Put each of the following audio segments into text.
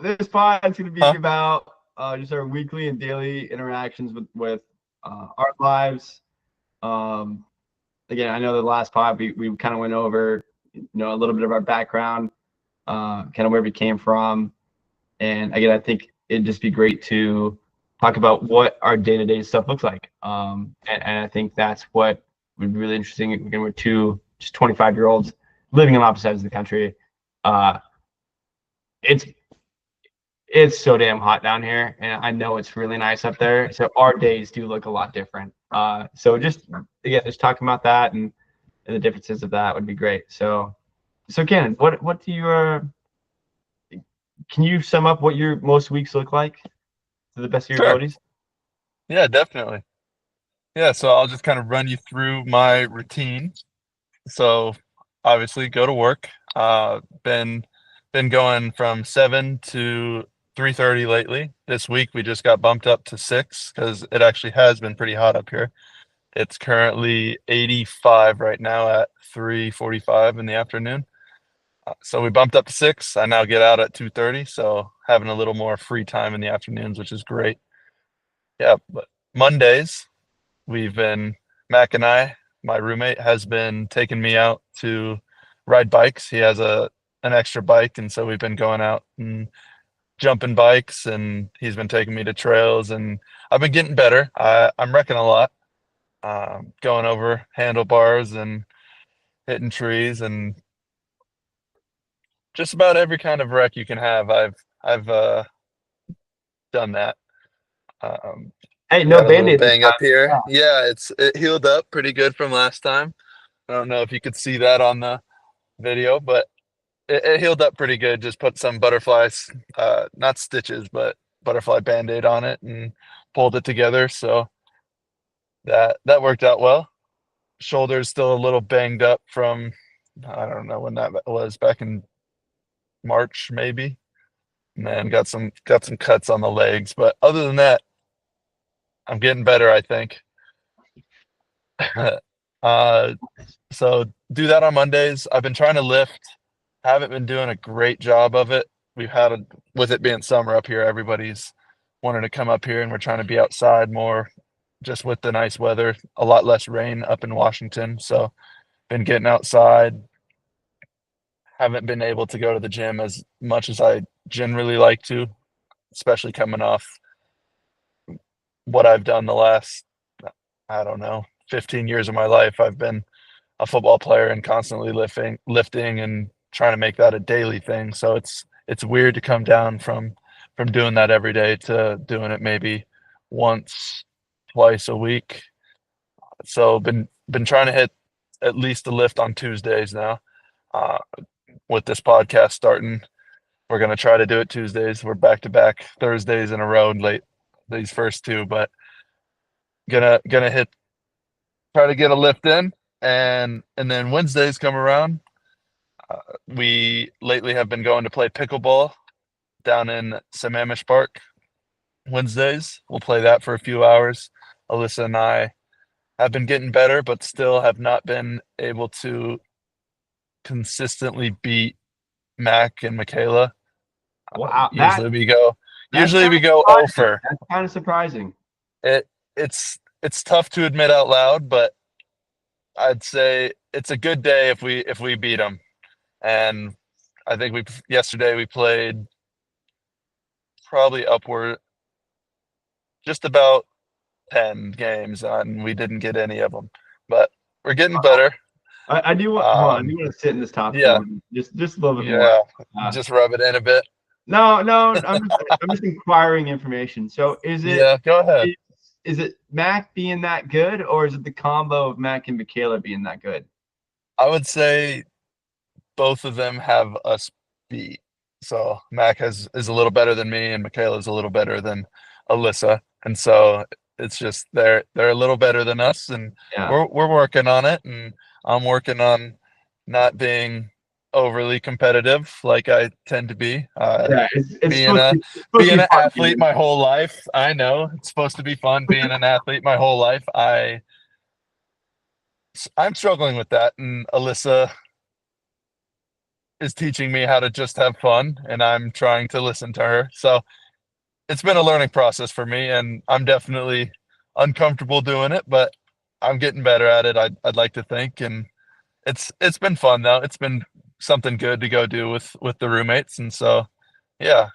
this pod is going to be Huh? about just our weekly and daily interactions with our lives. Um, Again, I know the last pod we kind of went over, a little bit of our background, kind of where we came from, and again, I think it'd just be great to talk about what our day to day stuff looks like. And I think that's what would be really interesting. Again, we're two just 25-year-olds living on opposite sides of the country. Uh, it's It's so damn hot down here, and I know it's really nice up there. So our days do look a lot different. So just again, just talking about that and the differences of that would be great. So Ken, what do you can you sum up what your most weeks look like to the best of your Sure. abilities? Yeah, definitely. Yeah, so I'll just kind of run you through my routine. So obviously go to work. Been going from 7 to 3:30 lately. This week we just got bumped up to 6 because it actually has been pretty hot up here. It's currently 85 right now at 3:45 in the afternoon. So we bumped up to 6. I now get out at 2:30, so having a little more free time in the afternoons, which is great. Yeah, but Mondays we've been Mac and I, my roommate, has been taking me out to ride bikes. He has a an extra bike, and so we've been going out and jumping bikes, and he's been taking me to trails, and I've been getting better. I'm wrecking a lot, going over handlebars and hitting trees, and just about every kind of wreck you can have. I've done that. Um, Hey, no got a little band-aid this bang up time. here. Yeah, it healed up pretty good from last time. I don't know if you could see that on the video, but it healed up pretty good. Just put some butterflies, not stitches, but butterfly band-aid on it and pulled it together. So that worked out well. Shoulder's still a little banged up from I don't know when that was, back in March maybe. And then got some cuts on the legs. But other than that, I'm getting better, I think. uh so do that on Mondays. I've been trying to lift. Haven't been doing a great job of it. We've had with it being summer up here, everybody's wanting to come up here and we're trying to be outside more just with the nice weather, a lot less rain up in Washington. So been getting outside. Haven't been able to go to the gym as much as I generally like to, especially coming off what I've done the last, I don't know, 15 years of my life. I've been a football player and constantly lifting and trying to make that a daily thing. So it's weird to come down from doing that every day to doing it maybe once, twice a week. So been trying to hit at least a lift on Tuesdays now. Uh, with this podcast starting, we're gonna try to do it Tuesdays. We're back to back Thursdays in a row late these first two, but gonna hit try to get a lift in, and then Wednesdays come around. Uh, we lately have been going to play pickleball down in Sammamish Park. Wednesdays, we'll play that for a few hours. Alyssa and I have been getting better, but still have not been able to consistently beat Mac and Michaela. Wow, Usually we go, that's usually kind we of go surprising. over. That's kind of surprising. It it's tough to admit out loud, but I'd say it's a good day if we beat them. And I think we yesterday we played probably upward just about 10 games and we didn't get any of them. But we're getting better. I do want hold on. I do Um, want to sit in this top for yeah, one, just a little bit more. yeah. Uh, Just rub it in a bit. no, no, I'm just inquiring information. So Yeah, go ahead. is, is it Mac being that good, or is it the combo of Mac and Michaela being that good? I would say both of them have us beat. So Mac is a little better than me and Michaela's a little better than Alyssa. And so it's just they're a little better than us and Yeah, we're working on it, and I'm working on not being overly competitive like I tend to be. yeah. It's Being supposed to a be it's supposed to being be an fun, athlete dude. my whole life, I know it's supposed to be fun being an athlete my whole life. I'm struggling with that, and Alyssa is teaching me how to just have fun, and I'm trying to listen to her. So it's been a learning process for me, and I'm definitely uncomfortable doing it, but I'm getting better at it. I'd like to think, and it's been fun though. It's been something good to go do with the roommates, and so yeah.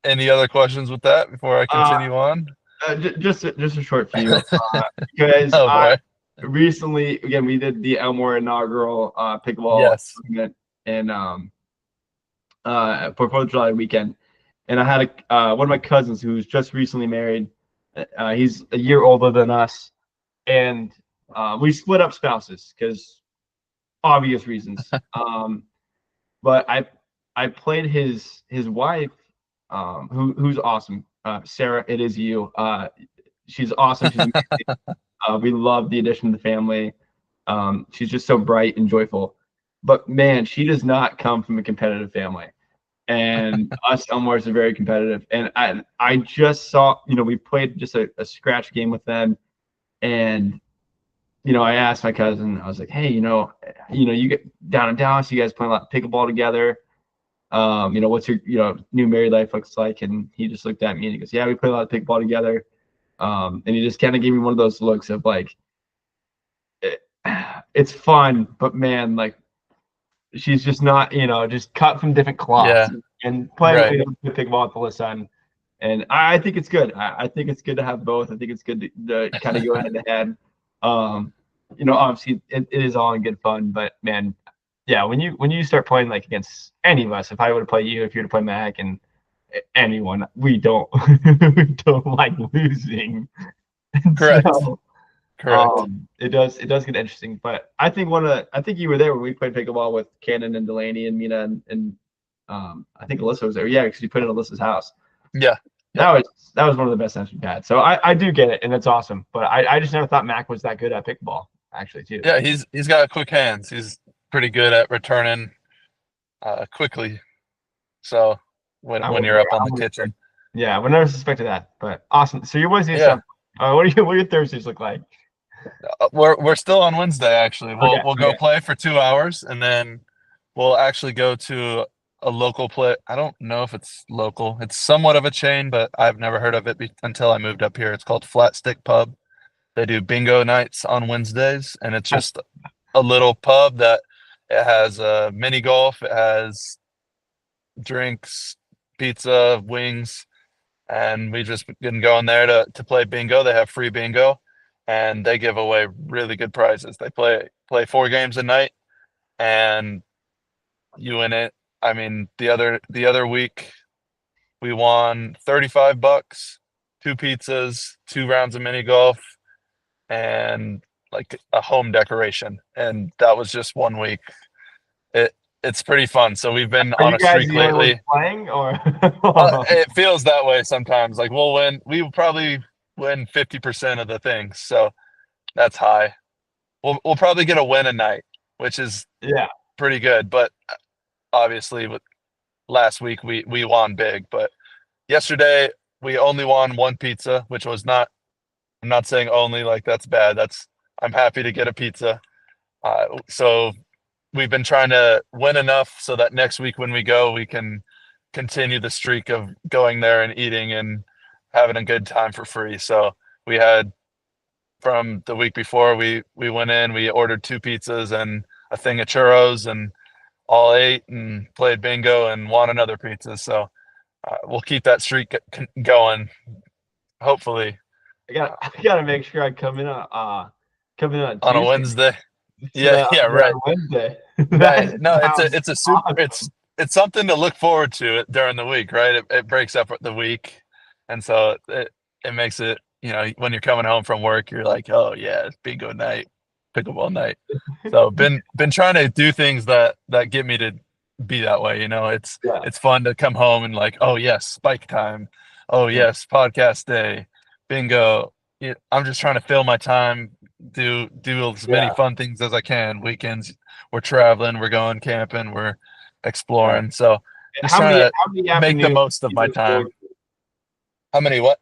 Any other questions with that before I Uh, continue on? just a short few, because Oh I boy. recently, again, we did the Elmore inaugural pickleball Yes. tournament in for 4th of July weekend, and I had one of my cousins who's just recently married. He's a year older than us, and we split up spouses because obvious reasons. But I played his wife, who's awesome. Sarah, it is you. She's awesome. She's amazing. We love the addition to the family. She's just so bright and joyful. But man, she does not come from a competitive family. And us Elmores are very competitive. And I just saw, we played just a scratch game with them. And, I asked my cousin, I was like, hey, you get down in Dallas, you guys play a lot of pickleball together. What's your, new married life looks like? And he just looked at me and he goes, yeah, we play a lot of pickleball together. And he just kind of gave me one of those looks of like, it, it's fun, but man, like she's just not, just cut from different cloths Yeah. and playing Right. pickleball with the son. And I think it's good. I think it's good to have both. I think it's good to kind of go head to head. Um, obviously it is all in good fun, but man, yeah, when you start playing like against any of us, if I were to play you, if you were to play Mac and anyone, we don't we don't like losing. And Correct. so Correct. it does get interesting, but I think you were there when we played pickleball with Cannon and Delaney and Mina and I think Alyssa was there. Yeah, because you put it at Alyssa's house. Yeah. Yep. That was one of the best times we've had. So I do get it, and it's awesome. But I just never thought Mac was that good at pickleball, actually, too. Yeah, he's got quick hands. He's pretty good at returning quickly. So I when would you're never, up on I the would, kitchen. yeah, I would never suspected that. But awesome. So your Wednesdays Yeah. sound. What do your Thursdays look like? We're still on Wednesday actually. Okay, We'll go okay. play for 2 hours and then we'll actually go to a local play. I don't know if it's local. It's somewhat of a chain, but I've never heard of it until I moved up here. It's called Flat Stick Pub. They do bingo nights on Wednesdays, and it's just a little pub that it has mini golf, it has drinks, pizza, wings, and we just been going there to play bingo. They have free bingo, and they give away really good prizes. They play 4 games a night, and you win it. I mean, the other week we won $35, 2 pizzas, 2 rounds of mini golf, and like a home decoration. And that was just one week. It it's pretty fun. So we've been Are on you a guys streak the only ones lately. playing, or? It feels that way sometimes. Like we'll win. We will probably win 50% of the things. So that's high. We'll probably get a win a night, which is Yeah. pretty good. But obviously, with last week we won big. But yesterday we only won one pizza, which was not. I'm not saying only like that's bad. I'm happy to get a pizza. So we've been trying to win enough so that next week when we go, we can continue the streak of going there and eating and having a good time for free. So we had from the week before, we went in, we ordered 2 pizzas and a thing of churros and all ate and played bingo and won another pizza. So we'll keep that streak going. Hopefully I gotta make sure I come in on on a Tuesday Wednesday. so Yeah, that yeah, I'm there right. on Wednesday. Nice. That No, sounds it's a super awesome. it's something to look forward to during the week, right? It breaks up the week, and so it makes it, when you're coming home from work, you're like, oh yeah, it's bingo night, pickleball night. So been trying to do things that get me to be that way. Yeah, It's fun to come home and like, oh yes, spike time, oh yeah, yes, podcast day, bingo. I'm just trying to fill my time, do as many yeah. fun things as I can. Weekends, we're traveling, we're going camping, we're Right. exploring. So And just how trying many to how many make the afternoons most of do you my look forward time. to? How many what?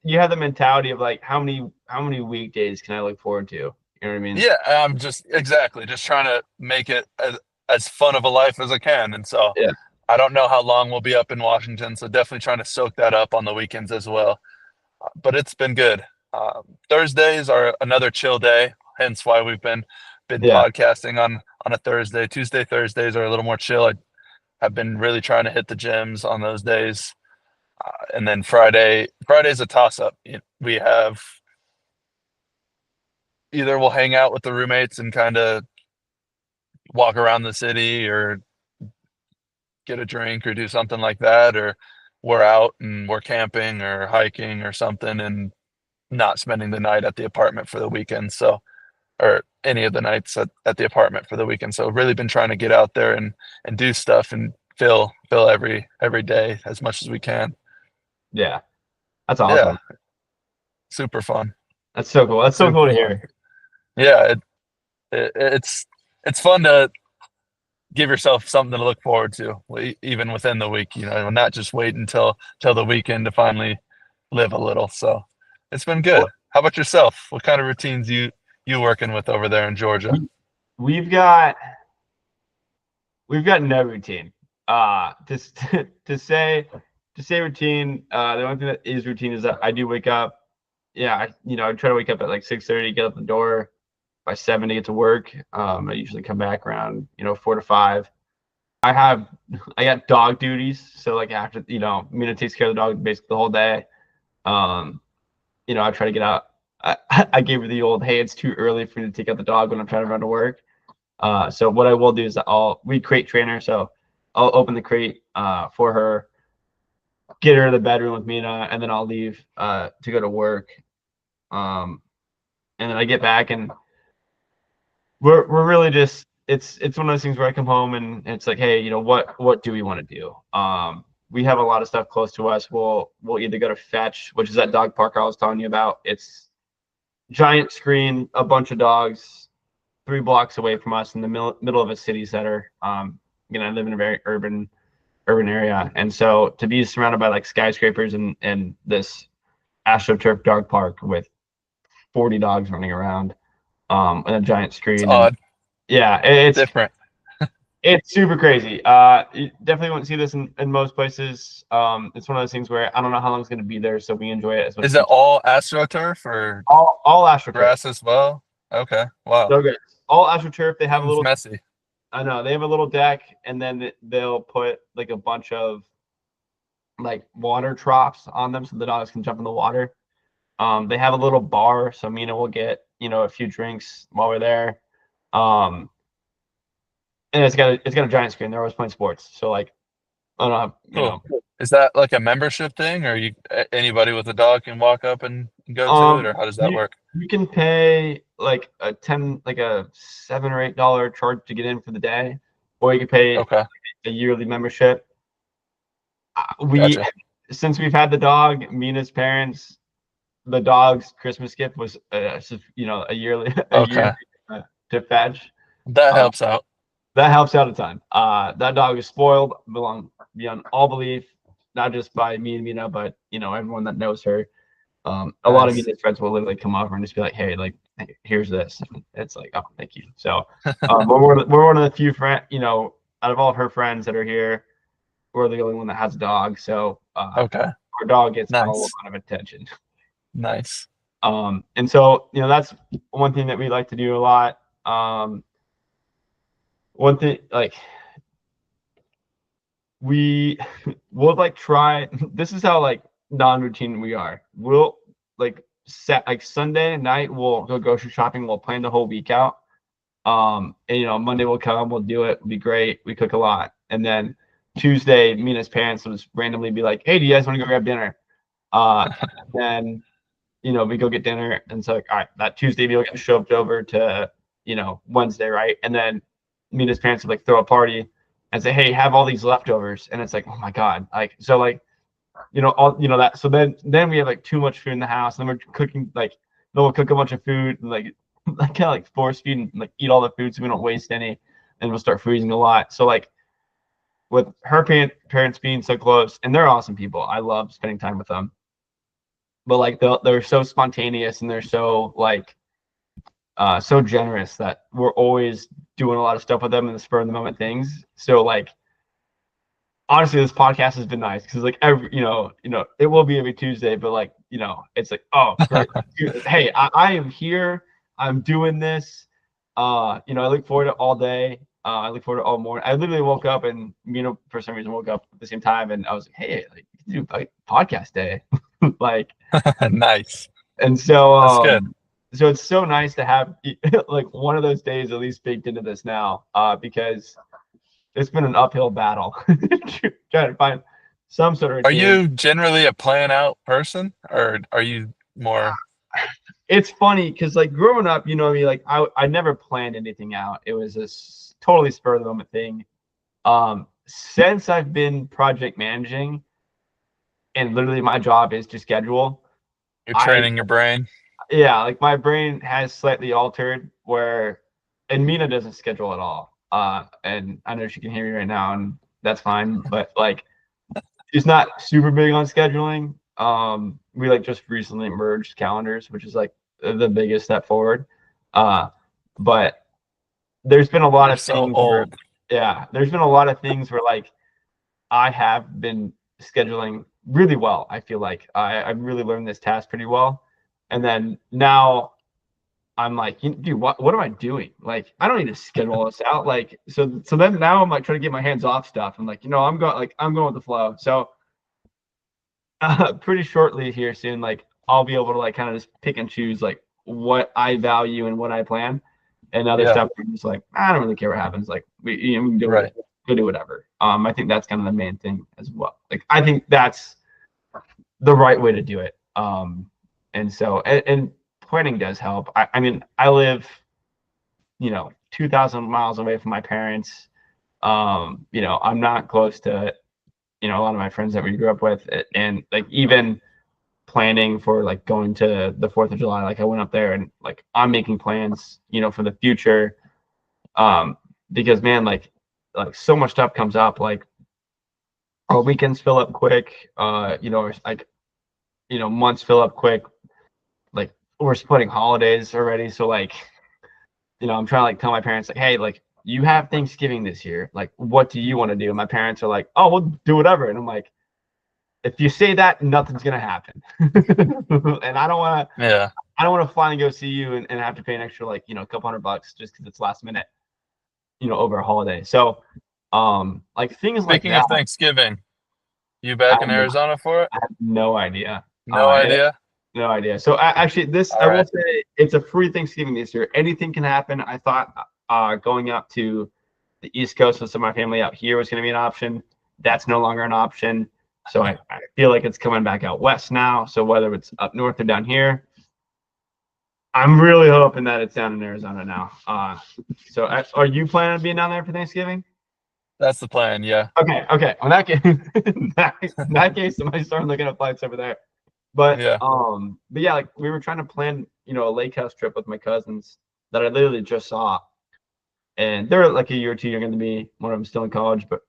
You have the mentality of like how many weekdays can I look forward to? You know what I mean? Yeah, I'm just exactly just trying to make it as fun of a life as I can. And so Yeah. I don't know how long we'll be up in Washington, so definitely trying to soak that up on the weekends as well. But it's been good. Thursdays are another chill day, hence why we've been Yeah. podcasting on a Thursday. Tuesday, Thursdays are a little more chill. I've been really trying to hit the gyms on those days, and then Friday's a toss up. We have either we'll hang out with the roommates and kind of walk around the city or get a drink or do something like that, or we're out and we're camping or hiking or something and not spending the night at the apartment for the weekend. So, or any of the nights at the apartment for the weekend. So really been trying to get out there and do stuff and fill every day as much as we can. Yeah. That's Yeah, awesome. super fun. That's so cool. That's so cool Super to fun. hear. Yeah, it's fun to give yourself something to look forward to, even within the week. Not just wait until the weekend to finally live a little. So it's been good. Well, How about yourself? What kind of routines you working with over there in Georgia? we've got we've got no routine. Just to say routine. The only thing that is routine is that I do wake up. Yeah, I try to wake up at like 6:30, get out the door by 7 to get to work. I usually come back around 4 to 5. I have I got dog duties, so like after Mina takes care of the dog basically the whole day. Um, I try to get out. I gave her the old, hey, it's too early for me to take out the dog when I'm trying to run to work. So what I will do is we crate trainer, so I'll open the crate for her, get her to the bedroom with Mina, and then I'll leave to go to work. And then I get back and we're really just it's one of those things where I come home and it's like, hey, what do we want to do? We have a lot of stuff close to us. We'll either go to Fetch, which is that dog park I was telling you about. It's giant screen, a bunch of dogs, 3 blocks away from us in the middle of a city center. I live in a very urban area, and so to be surrounded by like skyscrapers and this AstroTurf dog park with 40 dogs running around, and a giant It's screen, and odd, yeah, different. it's super crazy. You definitely won't see this in most places. It's one of those things where I don't know how long it's going to be there, so we enjoy it as much Is as it we can. all AstroTurf or All AstroTurf, grass as well? Okay, wow. so good. All AstroTurf. They have a Seems little. messy. I know they have a little deck, and then they'll put like a bunch of like water troughs on them, so the dogs can jump in the water. They have a little bar, so Mina will get a few drinks while we're there. Um, and it's got a giant screen. They're always playing sports, so like I don't Cool. Is that like a membership thing, or anybody with a dog can walk up and go to it, or how does that you work? you can pay like a $7 or $8 charge to get in for the day, or you can pay Okay, a yearly membership. We gotcha. Since we've had the dog, Mina's parents, the dog's Christmas gift was a yearly a year Okay, to Fetch. that Uh, helps out. that helps out a ton. That dog is spoiled beyond all belief, not just by me and Mina, but everyone that knows her. A lot of Nice. Mina's friends will literally come over and just be like, "Hey, like, here's this." And it's like, "Oh, thank you." So, we're one of the few out of all of her friends that are here, we're the only one that has a dog. So, Okay, our dog gets a lot nice, of attention. nice. And so that's one thing that we like to do a lot. One thing like we will like try. This is how like non-routine we are. We'll like set like Sunday night we'll go grocery shopping. We'll plan the whole week out. And Monday will come. We'll do it. It'll be great. We cook a lot, and then Tuesday, me and his parents will just randomly be like, "Hey, do you guys want to go grab dinner?" Then we go get dinner, and so like, all right, that Tuesday meal gets shoved over to Wednesday, right? And then me and his parents would like throw a party and say, hey, have all these leftovers, and it's like, oh my god, like so like all that. So then we have like too much food in the house, and then we're cooking like then we'll cook a bunch of food and like kind of like force feed and like eat all the food so we don't waste any, and we'll start freezing a lot. So like with her parents being so close, and they're awesome people, I love spending time with them, but like they're so spontaneous and they're so like so generous that we're always doing a lot of stuff with them in the spur of the moment things. So like honestly, this podcast has been nice because like every it will be every Tuesday, but like it's like, oh great, hey, I am here, I'm doing this. I look forward to it all day. I look forward to all morning. I literally woke up and for some reason woke up at the same time and I was like, hey, like you can do like podcast day, like. Nice. And so That's good. so it's so nice to have like one of those days at least baked into this now, because it's been an uphill battle trying to find some sort of Are routine. you generally a plan out person, or are you more? It's funny because like growing up, I mean, like I never planned anything out. It was a totally spur of the moment thing. Since I've been project managing and literally my job is to schedule, You're I training your brain? yeah, like my brain has slightly altered where, and Mina doesn't schedule at all. And I know she can hear me right now, and that's fine. But like, she's not super big on scheduling. We like just recently merged calendars, which is like the biggest step forward. But there's been a lot You're of so things where, old. yeah, there's been a lot of things where like I have been scheduling really well. I feel like I've really learned this task pretty well. And then now I'm like, dude, what am I doing? Like, I don't need to schedule all this out. Like, so then now I'm like trying to get my hands off stuff. I'm like, I'm going with the flow. So pretty shortly here soon, like I'll be able to like kind of just pick and choose like what I value and what I plan, and other Yeah, stuff I'm just like I don't really care what happens. Like we can do right. it, go do whatever. I think that's kind of the main thing as well. Like I think that's the right way to do it. And so and planning does help. I mean I live 2,000 miles away from my parents. I'm not close to a lot of my friends that we grew up with, and like even planning for like going to the 4th of July, like I went up there and like I'm making plans for the future, um because man, like so much stuff comes up, like our weekends fill up quick, or like months fill up quick, like we're splitting holidays already, so like I'm trying to like tell my parents like, hey, like you have Thanksgiving this year, like what do you want to do? And my parents are like, oh, we'll do whatever, and I'm like, if you say that, nothing's gonna happen. And Yeah. I don't want to fly and go see you and have to pay an extra like a couple $100 just because it's last minute, over a holiday. So like things like Speaking that, of Thanksgiving, you I back in have no, Arizona for it? I have no idea. No idea. No idea. So actually, this All I will right. say it's a free Thanksgiving this year. Anything can happen. I thought going up to the East Coast with some of my family out here was going to be an option. That's no longer an option. So I feel like it's coming back out west now. So whether it's up north or down here, I'm really hoping that it's down in Arizona now. So are you planning on being down there for Thanksgiving? That's the plan. Yeah. Okay, okay. On that case, in that case, I might start looking at flights over there. Yeah. But yeah, like we were trying to plan, a lake house trip with my cousins that I literally just saw, and they're like a year or two younger than me. One of them still in college, but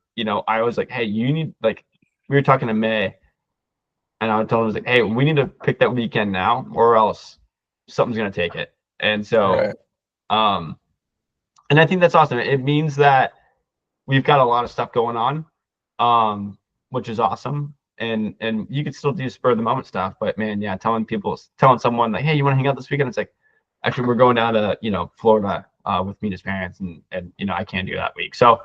I was like, hey, you need like, we were talking in May, and I told them I was like, hey, we need to pick that weekend now, or else something's gonna take it. And so, Right. um, and I think that's awesome. It means that we've got a lot of stuff going on, which is awesome. And you could still do spur of the moment stuff, but man, yeah, telling someone like, hey, you want to hang out this weekend? It's like, actually, we're going down to Florida with Mina's parents, and I can't do that week. So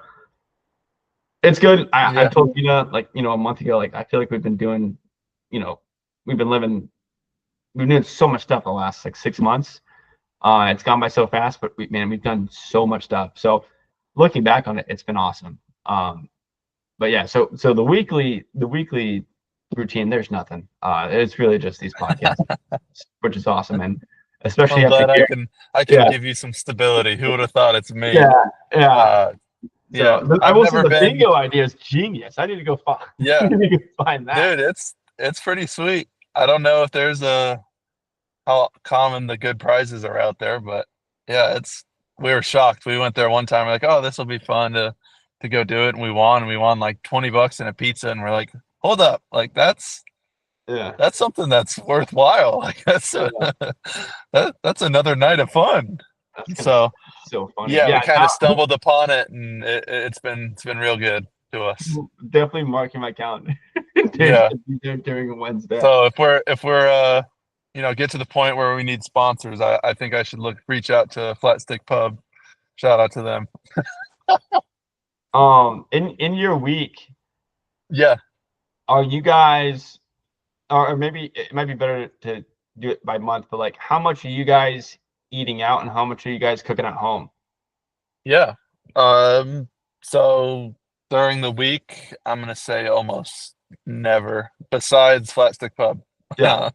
it's good. I Yeah. told Mina like a month ago, like I feel like we've been doing, you know, we've been living, we've been doing so much stuff the last like 6 months. It's gone by so fast, but we've done so much stuff. So looking back on it, it's been awesome. But yeah, so the weekly routine, there's nothing. It's really just these podcasts, which is awesome, and especially I'm after glad I here. can Yeah, give you some stability. Who would have thought it's me? yeah, yeah. Uh, yeah. So I I've will say never the been. bingo idea is genius. I need to go find. I Yeah, need to go find that. dude. It's pretty sweet. I don't know if there's how common the good prizes are out there, but yeah, we were shocked. We went there one time. We're like, oh, this will be fun to go do it, and we won. And we won like $20 and a pizza, and we're like, hold up, like Yeah, that's something that's worthwhile. Like that's yeah. that's another night of fun. That's gonna be So so funny. yeah, Yeah, we kind now of stumbled upon it, and it's been real good to us. definitely marking my calendar to Yeah. be there during a Wednesday. So if we're get to the point where we need sponsors, I think I should reach out to Flat Stick Pub. Shout out to them. In your week, Yeah. are you guys, or maybe it might be better to do it by month, but like, how much are you guys eating out, and how much are you guys cooking at home? Yeah. Um, so during the week, I'm gonna say almost never, besides Flat Stick Pub. Yeah,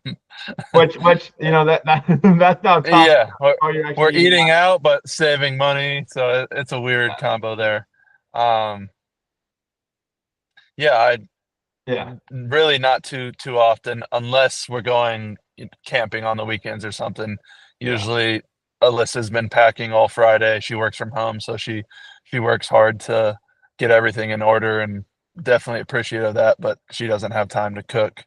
which that that's now tough. Yeah, Or you're we're actually eating eating out. out but saving money, so it's a weird combo there. Um, yeah, I Yeah, really not too often unless we're going camping on the weekends or something. yeah, Usually Alyssa's been packing all Friday. She works from home, so she works hard to get everything in order, and definitely appreciative of that, but she doesn't have time to cook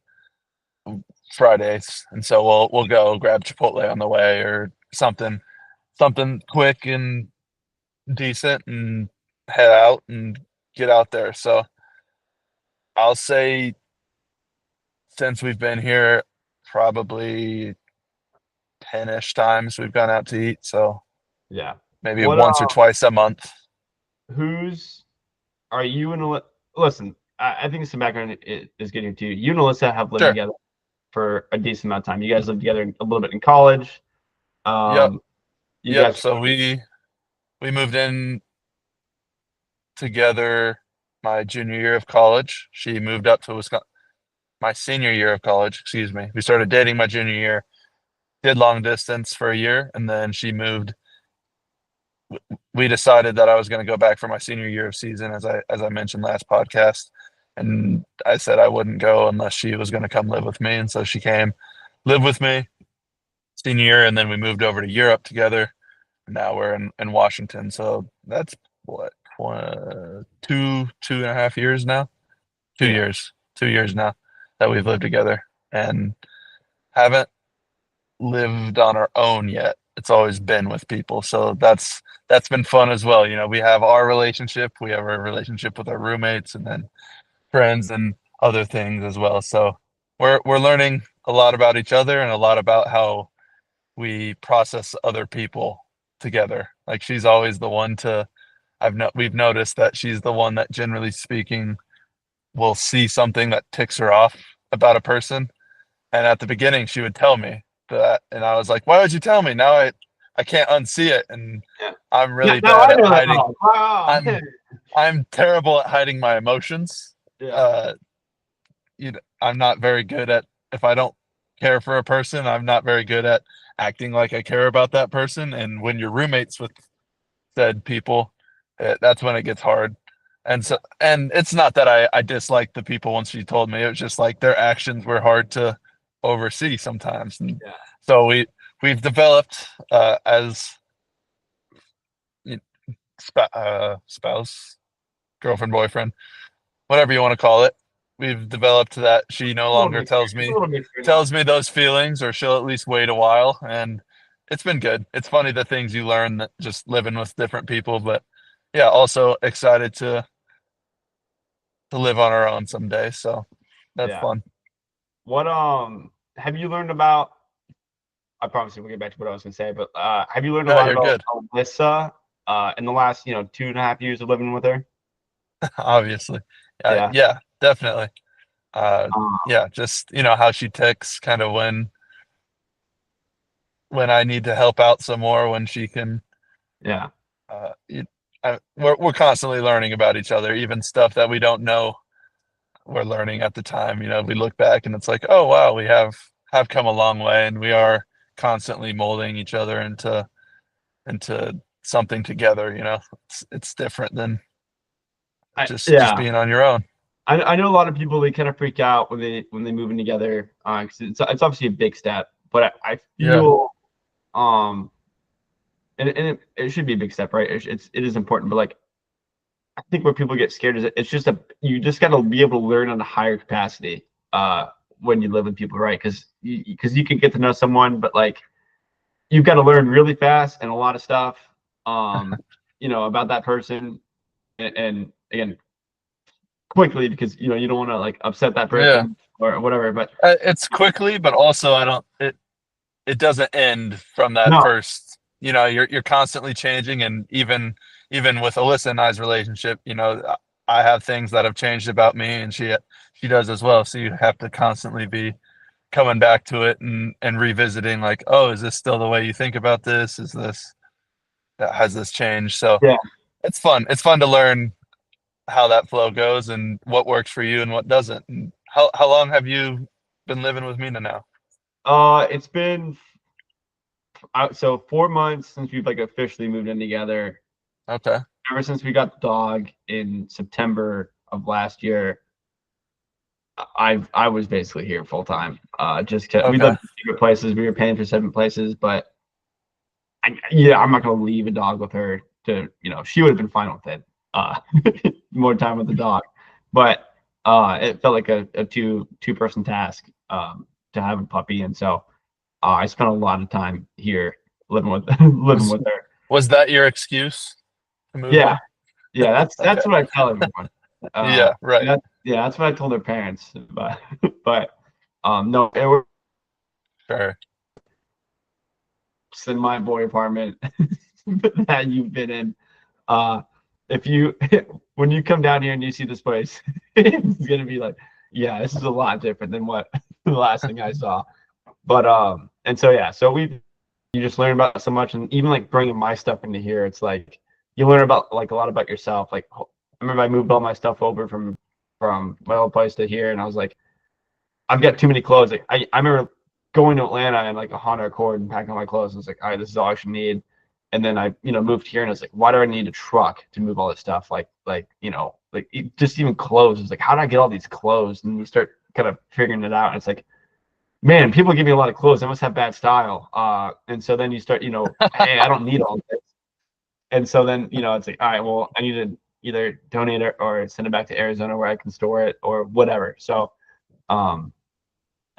Fridays. And so we'll go grab Chipotle on the way or something quick and decent and head out and get out there. So I'll say since we've been here, probably 10-ish times we've gone out to eat. So yeah. maybe What once or twice a month. who's are you and listen? I think some background is getting to you. You and Alyssa have lived Sure. together for a decent amount of time. You guys lived together a little bit in college. Yep. You Yep. guys, So we moved in together my junior year of college. She moved up to Wisconsin my senior year of college, excuse me. We started dating my junior year, did long distance for a year, and then she moved. We decided that I was going to go back for my senior year of season, as I mentioned last podcast, and I said I wouldn't go unless she was going to come live with me, and so she came, lived with me senior year, and then we moved over to Europe together. Now we're in Washington, so that's what 2.5 years now, two yeah, years, 2 years now that we've lived together, and haven't lived on our own yet. It's always been with people. So that's been fun as well. We have our relationship, we have a relationship with our roommates and then friends and other things as well. So we're learning a lot about each other and a lot about how we process other people together. Like she's always the one to we've noticed that she's the one that generally speaking will see something that ticks her off about a person, and at the beginning, she would tell me that, and I was like, "Why would you tell me?" Now I can't unsee it, and yeah. I'm Yeah, really now bad I at know that. hiding. Oh, wow. I'm terrible at hiding my emotions. Yeah, Uh, I'm not very good at if I don't care for a person, I'm not very good at acting like I care about that person. And when you're roommates with said people, that's when it gets hard. And it's not that I dislike the people once she told me. It was just like their actions were hard to oversee sometimes. And yeah, so we've developed as you spouse, girlfriend, boyfriend, whatever you want to call it. We've developed that she no a little longer mixed. It's a little mixture now. tells me those feelings, or she'll at least wait a while, and it's been good. It's funny the things you learn that just living with different people, but yeah, also excited to live on our own someday. So that's Yeah. fun. What have you learned about? I promise you we'll get back to what I was gonna say, but have you learned a Yeah, lot you're about good. Alyssa in the last 2.5 years of living with her? Obviously. Yeah. Yeah, definitely. Uh, Um, yeah, just how she ticks, kind of when I need to help out some more, when she can. yeah. Uh, we're constantly learning about each other, even stuff that we don't know. We're learning at the time. We look back and it's like, oh wow, we have come a long way, and we are constantly molding each other into something together. It's different than just Yeah. being on your own. I know a lot of people, they kind of freak out when they move in together, 'cause it's obviously a big step, but I Yeah, feel and it should be a big step, right? It is important, but like I think where people get scared is it's just you just got to be able to learn on a higher capacity when you live with people, right? Because you can get to know someone, but like you've got to learn really fast and a lot of stuff, um, about that person, and again, quickly, because you don't want to like upset that Yeah. person or whatever. But It's quickly, but also I don't it doesn't end from that no, first, you're constantly changing. And even with Alyssa and I's relationship, I have things that have changed about me, and she does as well. So you have to constantly be coming back to it and revisiting, like, oh, is this still the way you think about this? Is this has this changed? So yeah, it's fun to learn how that flow goes and what works for you and what doesn't. And how long have you been living with Mina now? it's been so 4 months since we've like officially moved in together. Okay. Ever since we got the dog in September of last year, I was basically here full time. We Okay. lived in secret places. We were paying for 7 places, but yeah, I'm not gonna leave a dog with her. She would have been fine with it. Uh, more time with the dog, but it felt like a two-person task, to have a puppy, and so I spent a lot of time here living with living Was with her. was that your excuse to move Yeah, here? yeah, Okay. that's what I tell everyone. Yeah, right. That's what I told their parents. But but no, it was Sure. in my boy apartment that you've been in. Uh, if you when you come down here and you see this place, it's gonna be like, yeah, this is a lot different than what the last thing I saw. But and so yeah, so you just learn about so much, and even like bringing my stuff into here, it's like you learn about like a lot about yourself. Like I remember I moved all my stuff over from my old place to here, and I was like, I've got too many clothes. Like I remember going to Atlanta in like a Honda Accord and packing all my clothes. And it's like, all right, this is all I should need. And then I, moved here and it's like, why do I need a truck to move all this stuff? Just even clothes. It's like, how did I get all these clothes? And you start kind of figuring it out. And it's like, man, people give me a lot of clothes. I must have bad style. And so then you start, hey, I don't need all this. And so then, it's like, all right, well, I need to either donate it or send it back to Arizona where I can store it or whatever. So, um,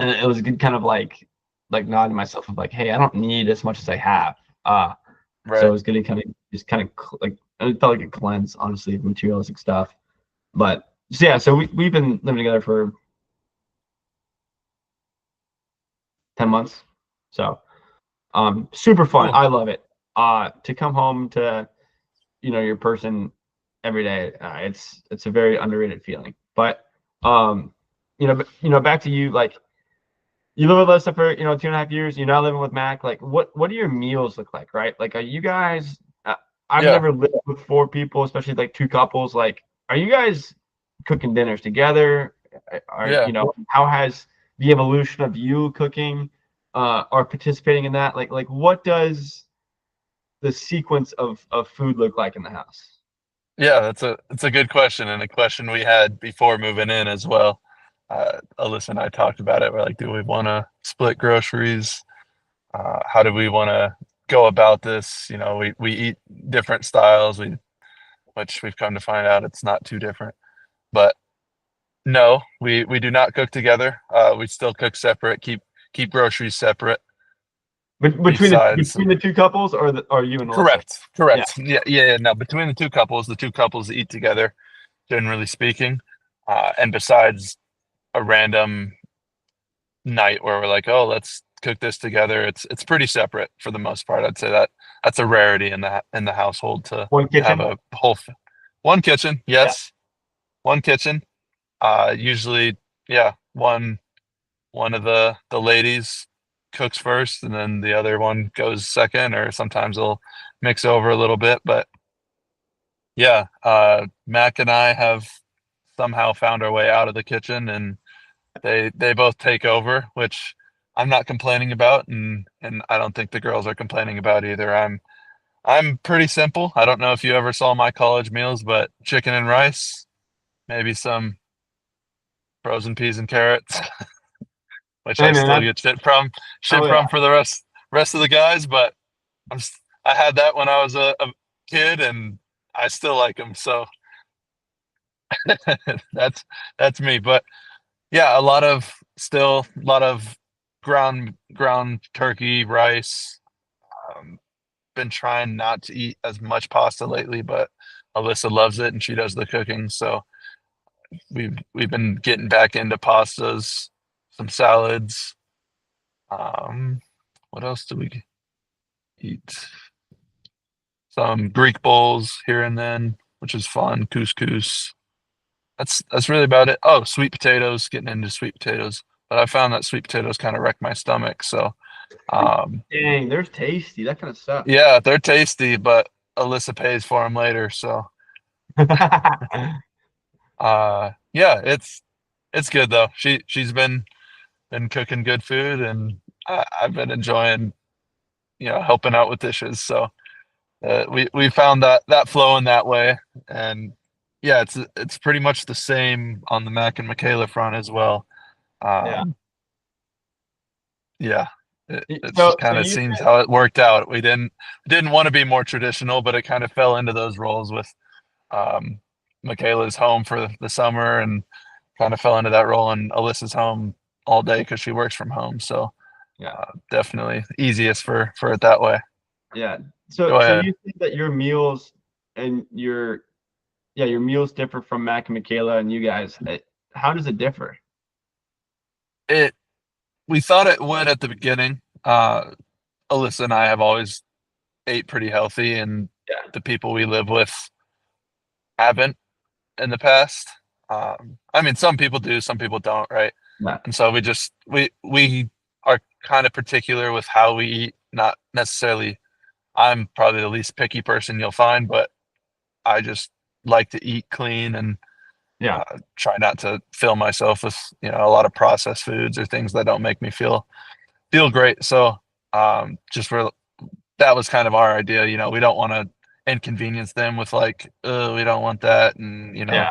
and it was a good kind of like nod to myself of like, hey, I don't need as much as I have. So it Right. was good to kind of just kind of like it felt like a cleanse, honestly, of materialistic stuff. But so yeah, so we've been living together for 10 months. So super fun. Cool. I love it. To come home to your person every day, it's a very underrated feeling. But back to you, like you live with us for 2.5 years. You're now living with Mac. Like, what do your meals look like, right? Like, are you guys? I've Yeah. never lived with four people, especially like two couples. Like, are you guys cooking dinners together? Are Yeah. how has the evolution of you cooking, or participating in that? Like, what does the sequence of food look like in the house? Yeah, that's a good question, and a question we had before moving in as well. Alyssa and I talked about it. We're like, do we want to split groceries? How do we want to go about this? We eat different styles, which we've come to find out it's not too different. But no, we do not cook together. We still cook separate, keep groceries separate. But Besides, between the two couples, or you and Alyssa? correct, Yeah. correct. Yeah, yeah, yeah. No, between the two couples eat together, generally speaking. And besides a random night where we're like, oh, let's cook this together, it's pretty separate for the most part. I'd say that's a rarity in the household One to have kitchen. a one kitchen. Yeah. Yes, one kitchen. Usually, yeah, one of the ladies cooks first, and then the other one goes second, or sometimes they'll mix over a little bit. But yeah, Mac and I have somehow found our way out of the kitchen, and they both take over, which I'm not complaining about, and I don't think the girls are complaining about either. I'm pretty simple. I don't know if you ever saw my college meals, but chicken and rice, maybe some frozen peas and carrots, which Hey I man, still get shit oh from yeah. for the rest of the guys. But I had that when I was a kid, and I still like them. So that's that's me. But yeah, a lot of ground turkey, rice, been trying not to eat as much pasta lately, but Alyssa loves it and she does the cooking. So we've been getting back into pastas, some salads. Um, what else do we eat? Some Greek bowls here and then, which is fun. Couscous. That's really about it. Oh, sweet potatoes, getting into sweet potatoes. But I found that sweet potatoes kind of wreck my stomach. So Dang, they're tasty. That kind of stuff. yeah, they're tasty, but Alyssa pays for them later. So yeah, it's good though. She's been cooking good food, and I've been enjoying helping out with dishes. So we found that flow in that way, and yeah, it's pretty much the same on the Mac and Michaela front as well. Yeah. Um, yeah, it just So kind of you seems said, how it worked out. We didn't want to be more traditional, but it kind of fell into those roles with um, Michaela's home for the summer and kind of fell into that role, and Alyssa's home all day because she works from home. So yeah, definitely easiest for it that way. yeah. Go So ahead. you think that your meals and your meals differ from Mac and Michaela and you guys. How does it differ? It We thought it would at the beginning. Alyssa and I have always ate pretty healthy, and Yeah. the people we live with haven't in the past. I mean, some people do, some people don't, right? Yeah. And so we are kind of particular with how we eat. Not necessarily. I'm probably the least picky person you'll find, but I just like to eat clean and Yeah. try not to fill myself with a lot of processed foods or things that don't make me feel great. So just for that was kind of our idea. We don't want to inconvenience them with like, oh, we don't want that, and Yeah.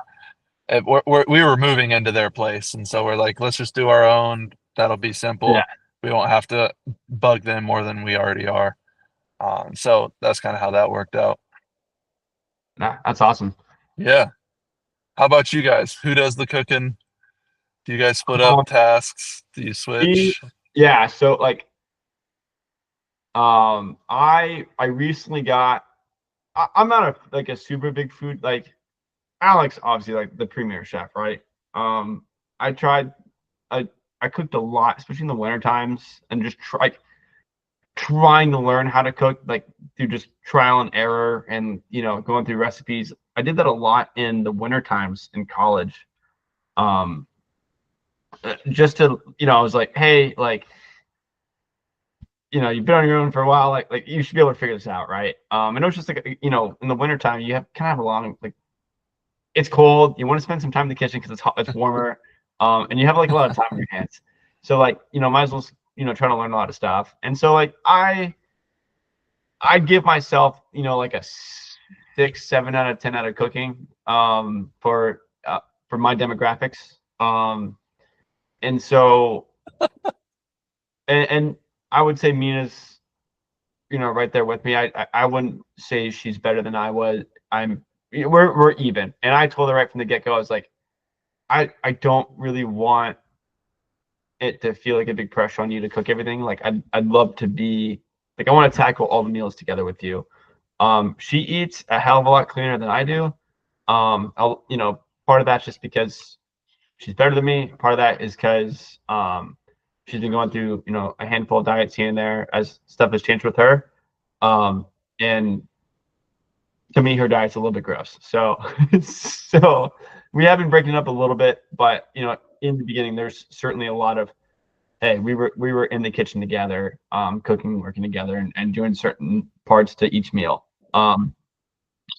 we were moving into their place, and so we're like, let's just do our own. That'll be Yeah. simple. We won't have to bug them more than we already are. So that's kind of how that worked out. Nah, that's awesome. Yeah. How about you guys? Who does the cooking? Do you guys split up Um, tasks? Do you we, switch? yeah. So like, I recently got. I'm not a super big food like Alex, obviously like the premier chef, right? I tried. I I cooked a lot, especially in the winter times, and just trying to learn how to cook like through just trial and error and going through recipes. I did that a lot in the winter times in college. Um, just to I was like, hey, like you've been on your own for a while, like you should be able to figure this out, right? And it was just like in the wintertime you have kind of a long like it's cold, you want to spend some time in the kitchen because it's hot, it's warmer, and you have like a lot of time on your hands, so like might as well try to learn a lot of stuff. And so like I'd give myself like a 6, 7 out of 10 out of cooking, for my demographics. And so and I would say Mina's right there with me. I wouldn't say she's better than I was. We're even. And I told her right from the get go, I was like, I don't really want it to feel like a big pressure on you to cook everything. Like I'd love to be like I want to tackle all the meals together with you. She eats a hell of a lot cleaner than I do. Part of that's just because she's better than me. Part of that is because she's been going through a handful of diets here and there as stuff has changed with her. And to me, her diet's a little bit gross. So so we have been breaking up a little bit, but in the beginning, there's certainly a lot of hey, we were in the kitchen together, cooking, working together, and doing certain parts to each meal,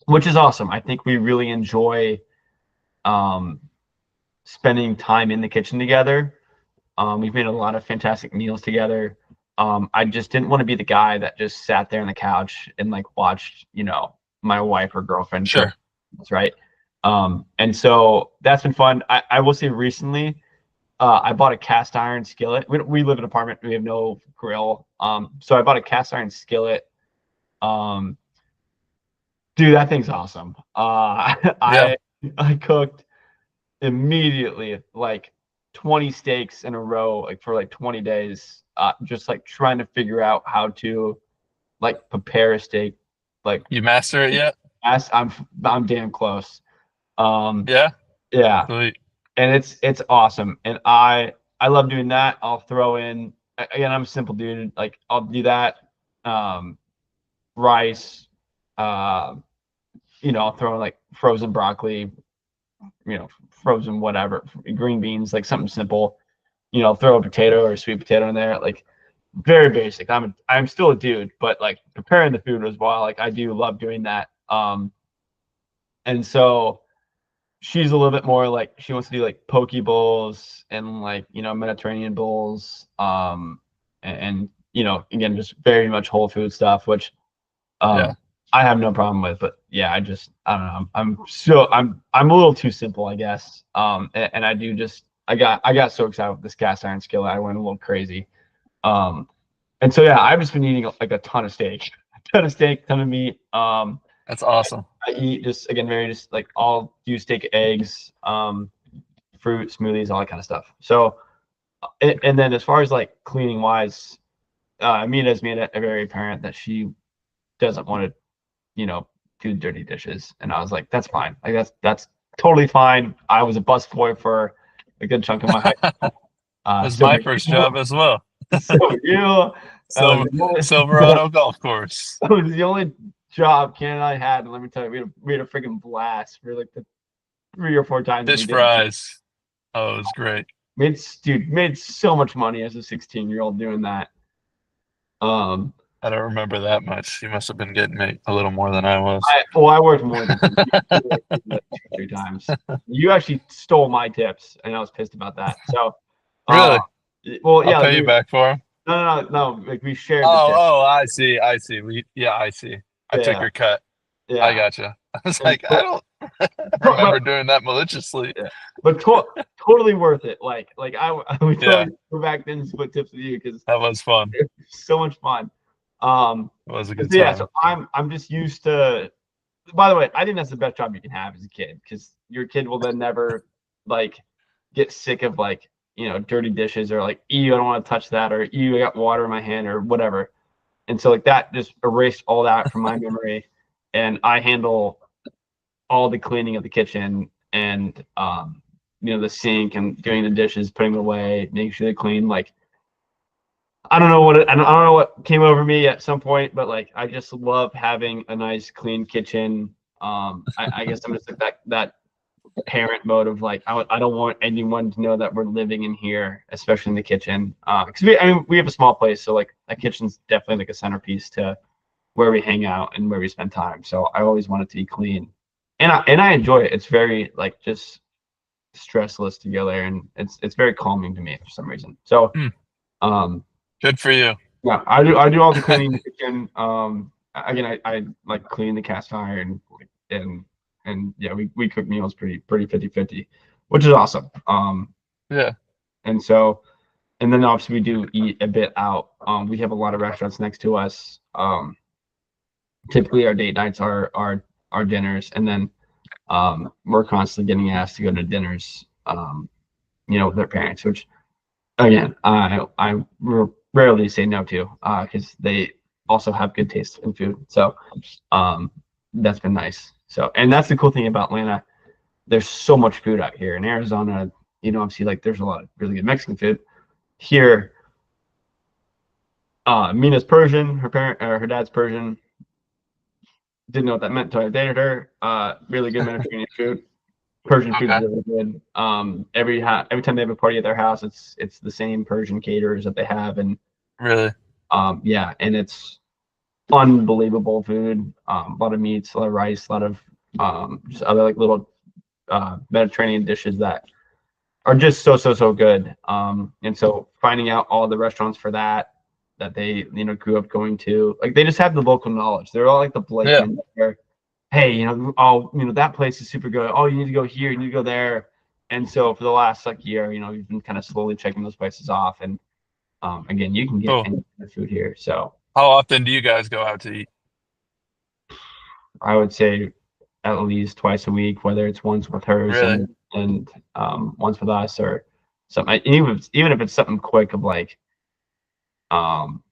which is awesome. I think we really enjoy um, spending time in the kitchen together. We've made a lot of fantastic meals together. I just didn't want to be the guy that just sat there on the couch and like watched, my wife or girlfriend cook. Sure. That's right. And so that's been fun. I will say recently, I bought a cast iron skillet. We live in an apartment. We have no grill. So I bought a cast iron skillet. Um, dude, that thing's awesome. Yeah. I cooked immediately like 20 steaks in a row like for like 20 days, just like trying to figure out how to like prepare a steak like You master it yet? fast. I'm damn close. Um, Yeah. yeah, Sweet. and it's awesome, and I love doing that. I'll throw in again. I'm a simple dude. Like I'll do that. Um, rice. Uh, I'll throw in like frozen broccoli. Frozen whatever, green beans, like something simple. Throw a potato or a sweet potato in there. Like very basic. I'm still a dude, but like preparing the food as well. Like I do love doing that. And so she's a little bit more like she wants to do like poke bowls and like Mediterranean bowls. And again just very much whole food stuff, which Yeah. um I have no problem with. But yeah, I don't know. I'm a little too simple, I guess. And I got so excited with this cast iron skillet, I went a little crazy. Um, and so yeah, I've just been eating like a ton of steak, ton of meat. That's awesome. I eat just again very just like all use steak, eggs, fruit, smoothies, all that kind of stuff. So and then as far as like cleaning wise, Amina's made it very apparent that she doesn't want to, do dirty dishes, and I was like, that's fine. Like that's totally fine. I was a busboy for a good chunk of my high school. Was So my were first you. job as well. So were you. That was Silver the only, Silverado golf course. that was the only job Ken and I had, and let me tell you, we had a freaking blast for like the 3 or 4 times that we Fish did it. fries. Oh, it was great. Made so much money as a 16-year-old doing that. Um, I don't remember that much. You must have been getting me a little more than I was. I worked more than you worked like 2 or 3 times. You actually stole my tips, and I was pissed about that. So, uh, Really? well, I'll yeah, like pay you back for them. no, like we shared the Oh, tip. oh, I see. I see. I see. I took Yeah, your cut. I yeah. gotcha. I was And like, I don't but remember doing that maliciously. yeah, but totally worth it. Like I would Yeah, totally go back then and split tips with you because that was fun. it was so much fun. Um, It was a so good yeah, so time. I'm just used to. By the way, I think that's the best job you can have as a kid because your kid will then never like get sick of like dirty dishes or like ew, I don't want to touch that, or ew, I got water in my hand or whatever. And so like that just erased all that from my memory, and I handle all the cleaning of the kitchen and the sink and doing the dishes, putting them away, making sure they're clean. Like I don't know what came over me at some point, but like I just love having a nice clean kitchen. I guess I'm just like that parent mode of like I don't want anyone to know that we're living in here, especially in the kitchen. Because we have a small place, so like that kitchen's definitely like a centerpiece to where we hang out and where we spend time. So I always want it to be clean, and I enjoy it. It's very like just stressless to go there, and it's very calming to me for some reason. So Hmm, um, good for you. yeah, I do all the cleaning in the kitchen. Again, I like clean the cast iron and yeah, we cook meals pretty 50/50, which is awesome. Yeah, And so and then obviously we do eat a bit out. We have a lot of restaurants next to us. Typically our date nights are our dinners, and then we're constantly getting asked to go to dinners, with their parents, which again I rarely say no to because they also have good taste in food. So um, that's been nice. So and that's the cool thing about Atlanta. There's so much food out here in Arizona. Obviously like there's a lot of really good Mexican food here. Mina's Persian. Her dad's Persian. Didn't know what that meant until I dated her. Really good Mediterranean food. Persian food is okay. really good. Every time they have a party at their house, it's the same Persian caterers that they have, and Really? yeah, and it's unbelievable food. A lot of meats, a lot of rice, a lot of just other like little Mediterranean dishes that are just so good. And so finding out all the restaurants for that they grew up going to, like they just have the local knowledge. They're all like the Yeah. Blakemans where, hey, that place is super good. Oh, you need to go here, you need to go there. And so for the last like year, we've been kind of slowly checking those places off. And again, you can get Cool. any kind of food here. So How often do you guys go out to eat? I would say at least twice a week, whether it's once with hers Really? and once with us or something. Even if it's something quick of like um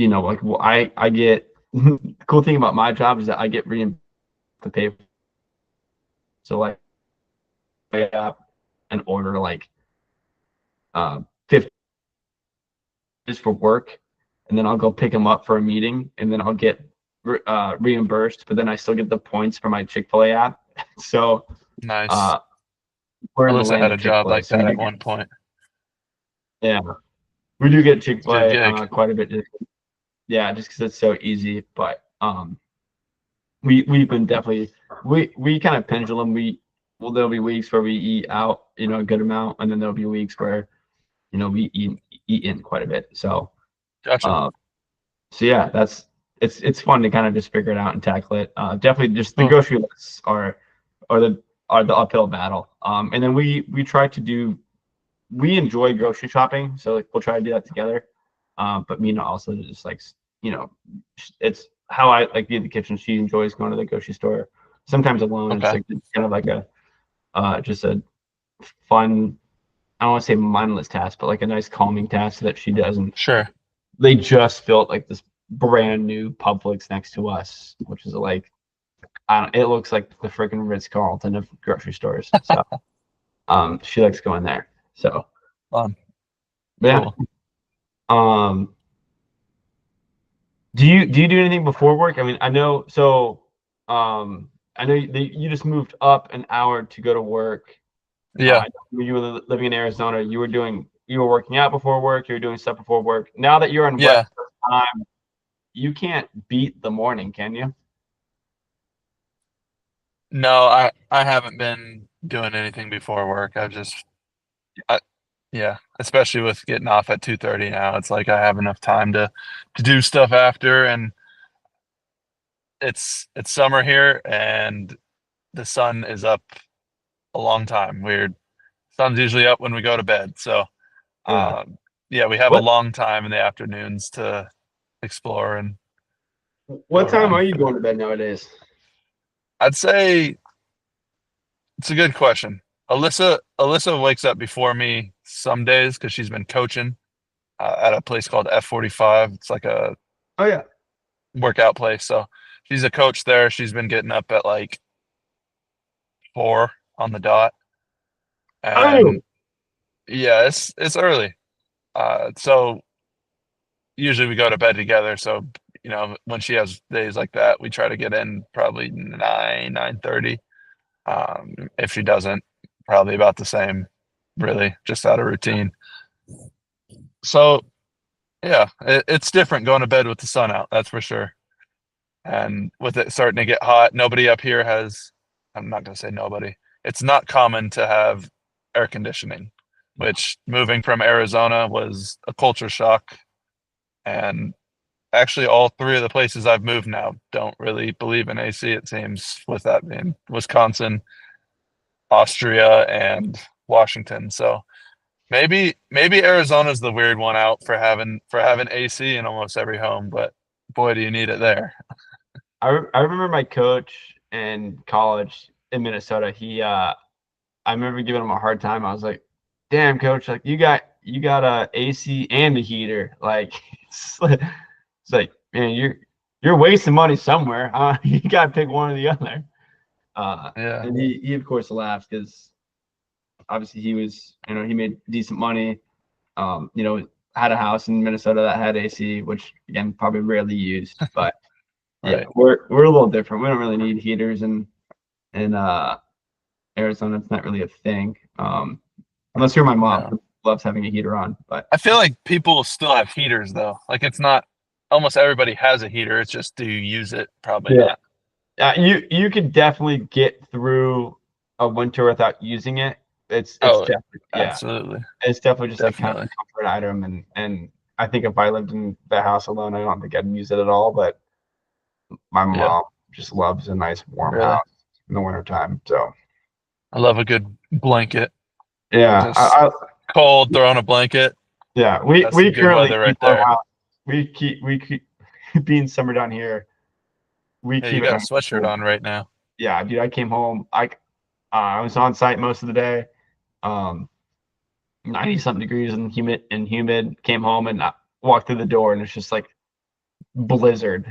like I get the cool thing about my job is that I get reimbursed to pay. So like I up and order like 50 just for work, and then I'll go pick them up for a meeting, and then I'll get reimbursed, but then I still get the points for my Chick-fil-A app. So Nice. uh, we're in the Alyssa land had of a job Chick-fil-A, like so we that do at get, one point. yeah, we do get It's a good Chick-fil-A gig. quite a bit. Yeah, just because it's so easy. But we've been definitely we kind of pendulum. There'll be weeks where we eat out, a good amount, and then there'll be weeks where we eat in quite a bit. So Gotcha. uh, so yeah, it's fun to kind of just figure it out and tackle it. Definitely, just the Cool. grocery lists are the uphill battle. And then we try to do we enjoy grocery shopping, so like we'll try to do that together. But Mina also just likes, it's how I like be in the kitchen. She enjoys going to the grocery store, sometimes alone. It's Okay. like kind of like a just a fun. I don't want to say mindless task, but like a nice calming task that she does. And Sure. they just built like this brand new Publix next to us, which is like I don't. It looks like the freaking Ritz Carlton of grocery stores. So she likes going there. So Fun. yeah. Cool. Um, do you do anything before work? I mean, I know you just moved up an hour to go to work. Yeah. When you were living in Arizona, you were working out before work, you were doing stuff before work. Now that you're in West Yeah. Coast time, you can't beat the morning, can you? No, I haven't been doing anything before work. I, yeah, especially with getting off at 2:30 now. It's like I have enough time to do stuff after, and it's summer here and the sun is up a long time. Weird. Sun's usually up when we go to bed. So, Yeah. yeah, we have a What long time in the afternoons to explore and go what time are around. you going to bed nowadays? I'd say it's a good question. Alyssa wakes up before me some days because she's been coaching at a place called F45. It's like a Oh yeah. workout place. So she's a coach there. She's been getting up at like 4 on the dot, Oh, and yeah, it's early. So usually we go to bed together. So when she has days like that, we try to get in probably 9:30. If she doesn't, probably about the same. Really, just out of routine. So yeah, it's different going to bed with the sun out. That's for sure. And with it starting to get hot, nobody up here has. I'm not going to say nobody. It's not common to have air conditioning, which moving from Arizona was a culture shock. And actually, all three of the places I've moved now don't really believe in AC, it seems, with that being Wisconsin, Austria, and Washington. So maybe Arizona's the weird one out for having AC in almost every home, but boy, do you need it there. I remember my coach in college in Minnesota. I remember giving him a hard time. I was like, "Damn, coach, like you got a AC and a heater. Like it's like man, you're wasting money somewhere. You gotta pick one or the other." Yeah, And he of course laughed because obviously he made decent money. Had a house in Minnesota that had AC, which again probably rarely used. But yeah, right. we're a little different. We don't really need heaters in Arizona. It's not really a thing. Unless you're my mom, No. who loves having a heater on. But I feel like people still have heaters though. Like it's not almost everybody has a heater. It's just do you use it? Probably yeah, not. you could definitely get through a winter without using it. It's Oh, definitely yeah, absolutely. it's definitely just like kind of Definitely. a comfort item. And I think if I lived in the house alone, I don't think I'd use it at all. But my Yeah, mom just loves a nice warm really. house in the wintertime. So I love a good blanket. yeah, Just cold, throw on a blanket. yeah, we That's some we good currently weather keep right our there. house. We keep being summer down here. We Hey, you keep it got a nice and sweatshirt cool. on right now. Yeah, dude, I came home. I was on site most of the day. Um, 90 something degrees and humid. Came home and I walked through the door and it's just like blizzard,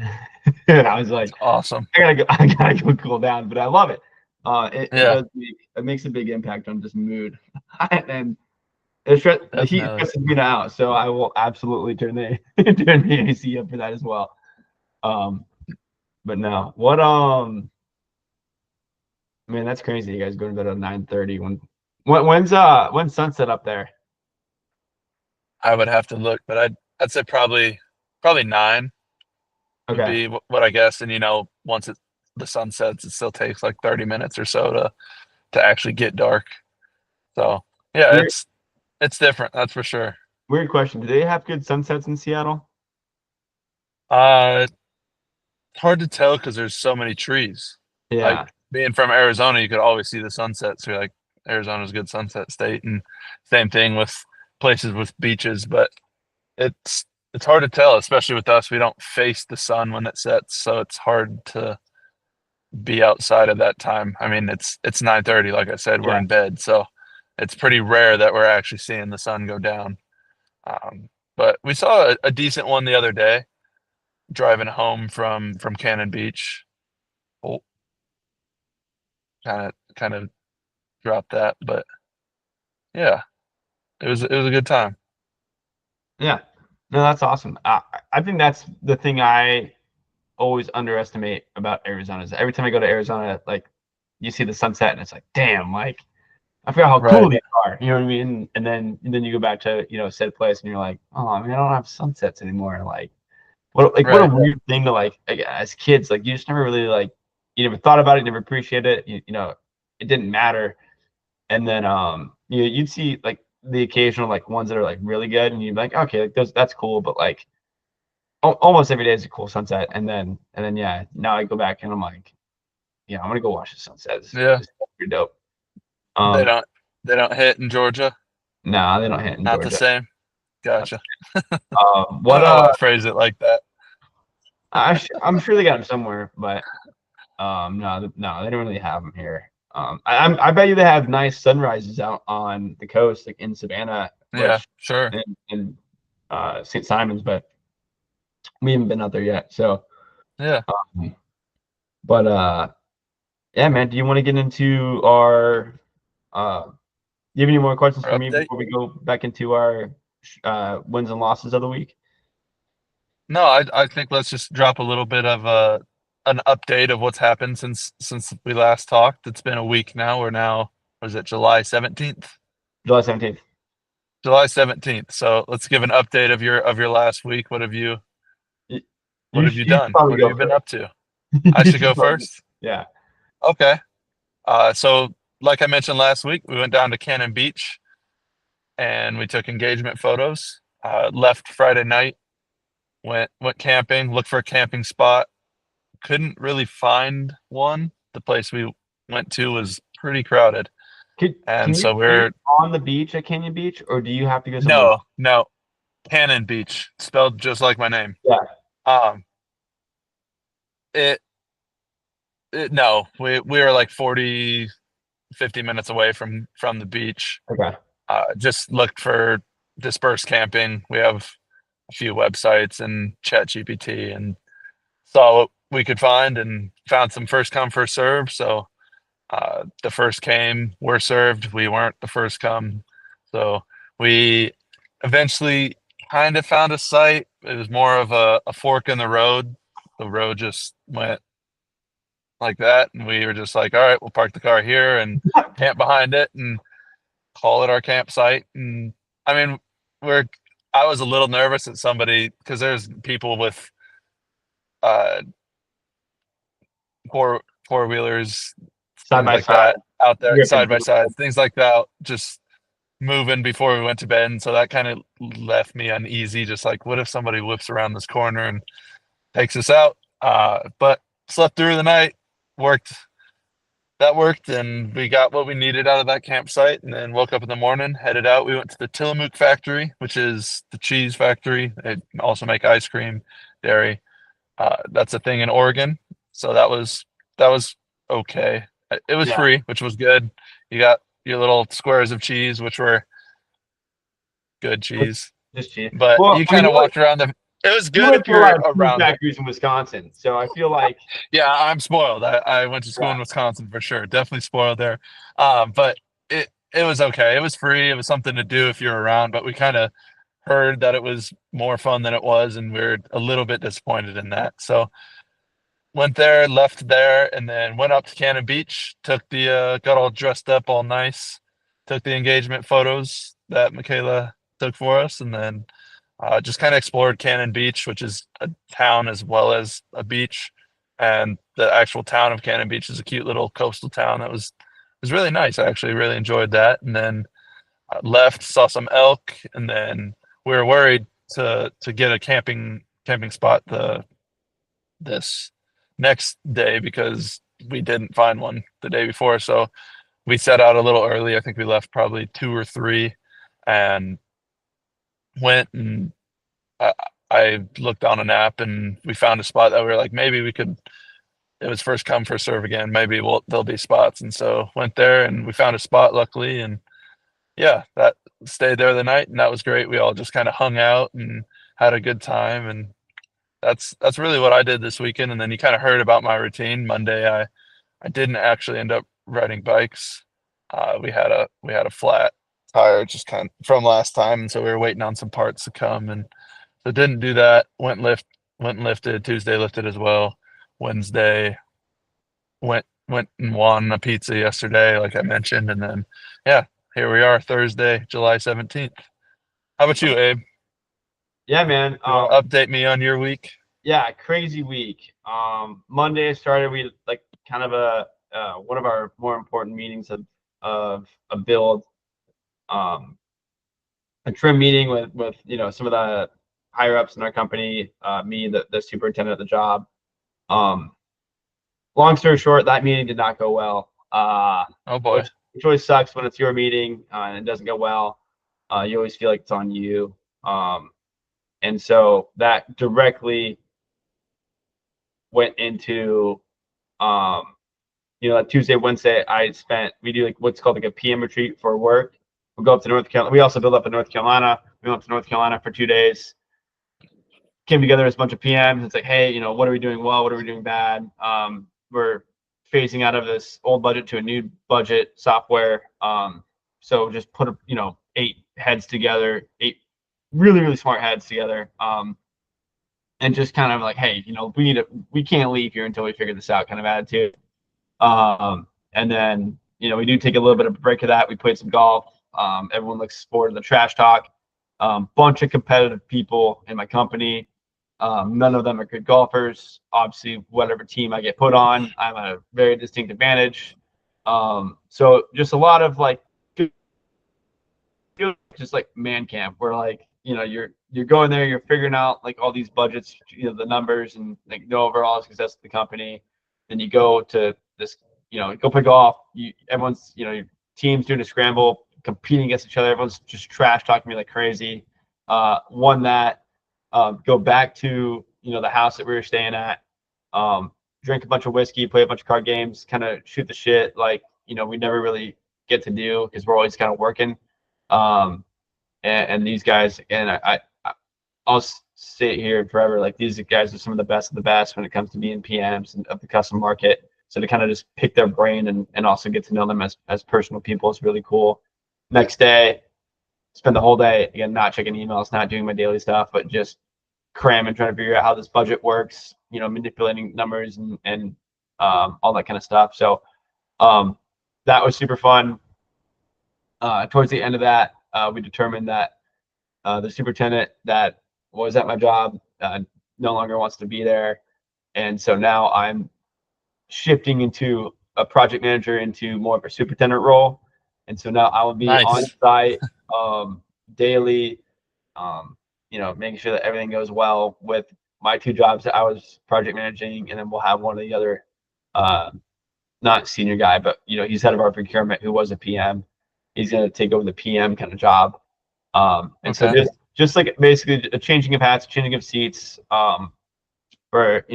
and I was like, Awesome. I gotta go cool down. But I love it. It Yeah, does it makes a big impact on just mood, and the heat definitely. stresses me out. So I will absolutely turn the turn the AC up for that as well. Um, but no, what man, that's crazy. You guys going to bed at 9:30. When's sunset up there? I would have to look, but I'd say probably 9 would Okay. be what I guess. And once the sun sets, it still takes like 30 minutes or so to actually get dark. So yeah, Weird it's different, that's for sure. weird question. Do they have good sunsets in Seattle? It's hard to tell because there's so many trees. Like Yeah. being from Arizona, you could always see the sunset. So you're like, Arizona's a good sunset state, and same thing with places with beaches. But it's it's hard to tell, especially with us. We don't face the sun when it sets, so it's hard to be outside of that time. I mean, it's 9:30, like I said, we're Yeah. in bed, so it's pretty rare that we're actually seeing the sun go down. But we saw a decent one the other day driving home from Cannon Beach. Oh, kind of dropped that, but yeah, it was a good time. Yeah. No, that's awesome. I think that's the thing I always underestimate about Arizona is every time I go to Arizona, like you see the sunset and it's like, damn, like I forgot how cool Right, these are. You know what I mean? And then you go back to, said place and you're like, oh, I mean, I don't have sunsets anymore. Like what a right, weird thing to like as kids, like you just never really like you never thought about it, never appreciated it. It didn't matter. And then you'd see like the occasional like ones that are like really good and you'd be like, okay, like that's cool, but like almost every day is a cool sunset. And then yeah, now I go back and I'm like, yeah, I'm gonna go watch the sunset. yeah. It's pretty dope. They Um, don't they don't hit in Georgia. no, they don't hit in Not the Georgia. same. Gotcha. I What don't know why I phrase it like that. I'm sure they got them somewhere, but no, they don't really have them here. I bet you they have nice sunrises out on the coast, like in Savannah, Yeah, which sure. and St. Simons, but we haven't been out there yet. So, Yeah. um, but yeah, man, do you want to get into our do you have any more questions Our for me update. before we go back into our wins and losses of the week? No, I think let's just drop a little bit of an update of what's happened since we last talked. It's been a week now. We're now, was it July 17th? July 17th. July 17th. So let's give an update of your last week. You, What you have you should done? probably What have go you been first. up to? I You should should go probably, first. yeah. Okay. So like I mentioned last week, we went down to Cannon Beach and we took engagement photos. Left Friday night, went camping, looked for a camping spot. Couldn't really find one. The place we went to was pretty crowded, Can and you so camp we're on the beach at Canyon Beach, or do you have to go somewhere else? no Cannon Beach, spelled just like my name. Yeah. Um, it, no, we were like 40-50 minutes away from the beach. Okay. Just looked for dispersed camping. We have a few websites and ChatGPT and saw what we could find and found some first come first serve. So the first came, were served. We weren't the first come, so we eventually kind of found a site. It was more of a fork in the road. The road just went like that, and we were just like, all right, we'll park the car here and camp behind it and call it our campsite. And I mean, we're I was a little nervous that somebody, because there's people with uh four wheelers, Side things by like side, that out there, ripping side by through. side, things like that, just moving before we went to bed. And so that kind of left me uneasy, just like, what if somebody whips around this corner and takes us out? But slept through the night, worked that worked, and we got what we needed out of that campsite. And then woke up in the morning, headed out. We went to the Tillamook factory, which is the cheese factory. They also make ice cream, dairy. That's a thing in Oregon. So that was okay. It was Yeah, free, which was good. You got your little squares of cheese, which were good just cheese. just cheap. But Well, you I mean, kind of walked around the it was You good went if to a you're lot of food around it. factories in Wisconsin, so I feel like Yeah, I'm spoiled. I went to school yeah, in Wisconsin for sure. Definitely spoiled there. But it was okay. It was free. It was something to do if you're around. But we kind of heard that it was more fun than it was, and we are a little bit disappointed in that. So went there, left there, and then went up to Cannon Beach. Took the got all dressed up, all nice. Took the engagement photos that Michaela took for us, and then just kind of explored Cannon Beach, which is a town as well as a beach. And the actual town of Cannon Beach is a cute little coastal town that was really nice. I actually really enjoyed that. And then left, saw some elk, and then we were worried to get a camping spot this next day because we didn't find one the day before. So we set out a little early. I think we left probably 2 or 3, and went and I, I looked on an app and we found a spot that we were like, maybe we could. It was first come first serve again. Maybe there'll be spots, and so went there and we found a spot luckily, and yeah, that stayed there the night, and that was great. We all just kind of hung out and had a good time, and that's really what I did this weekend. And then you kind of heard about my routine. Monday, I didn't actually end up riding bikes. We had a flat tire just kind of from last time, and so we were waiting on some parts to come, and so didn't do that. Went and lifted. Tuesday lifted as well. Wednesday went and won a pizza yesterday, like I mentioned, and then yeah, here we are, Thursday, July 17th. How about you, Abe? yeah, man. You want to update me on your week? Yeah, crazy week. Monday started. We like kind of one of our more important meetings of a build. Um, a trim meeting with some of the higher ups in our company. Me, the superintendent of the job. Um, Long story short, that meeting did not go well. Oh boy. Which always sucks when it's your meeting and it doesn't go well. You always feel like it's on you. And so that directly went into like Tuesday, Wednesday, we do like what's called like a PM retreat for work. We go up to North Carolina. We also build up in North Carolina. We went up to North Carolina for 2 days. Came together as a bunch of PMs. It's like, hey, what are we doing well? What are we doing bad? We're phasing out of this old budget to a new budget software. So just put 8 heads together, 8 really, really smart heads together. And just kind of like, hey, we can't leave here until we figure this out kind of attitude. And then, we do take a little bit of a break of that. We played some golf. Everyone looks forward to the trash talk. Bunch of competitive people in my company. None of them are good golfers. Obviously, whatever team I get put on, I'm at a very distinct advantage. So just a lot of like just like man camp where like you're going there, you're figuring out like all these budgets, the numbers and like the overall success of the company. Then you go to this, go play golf. Everyone's your team's doing a scramble, competing against each other. Everyone's just trash talking me like crazy. Won that. Go back to the house that we were staying at. Drink a bunch of whiskey, play a bunch of card games, kind of shoot the shit like we never really get to do because we're always kind of working. And these guys, again, I'll say it here forever. Like these guys are some of the best when it comes to being PMs and of the custom market. So to kind of just pick their brain and also get to know them as personal people is really cool. Next day, spend the whole day again not checking emails, not doing my daily stuff, but just cramming, trying to figure out how this budget works. Manipulating numbers and all that kind of stuff. So that was super fun. Towards the end of that, we determined that the superintendent that was at my job no longer wants to be there. And so now I'm shifting into a project manager into more of a superintendent role. And so now I will be on Nice. site daily, making sure that everything goes well with my 2 jobs that I was project managing. And then we'll have one of the other, not senior guy, but, he's head of our procurement who was a PM. He's going to take over the PM kind of job. And so Okay. just like basically a changing of hats, changing of seats, for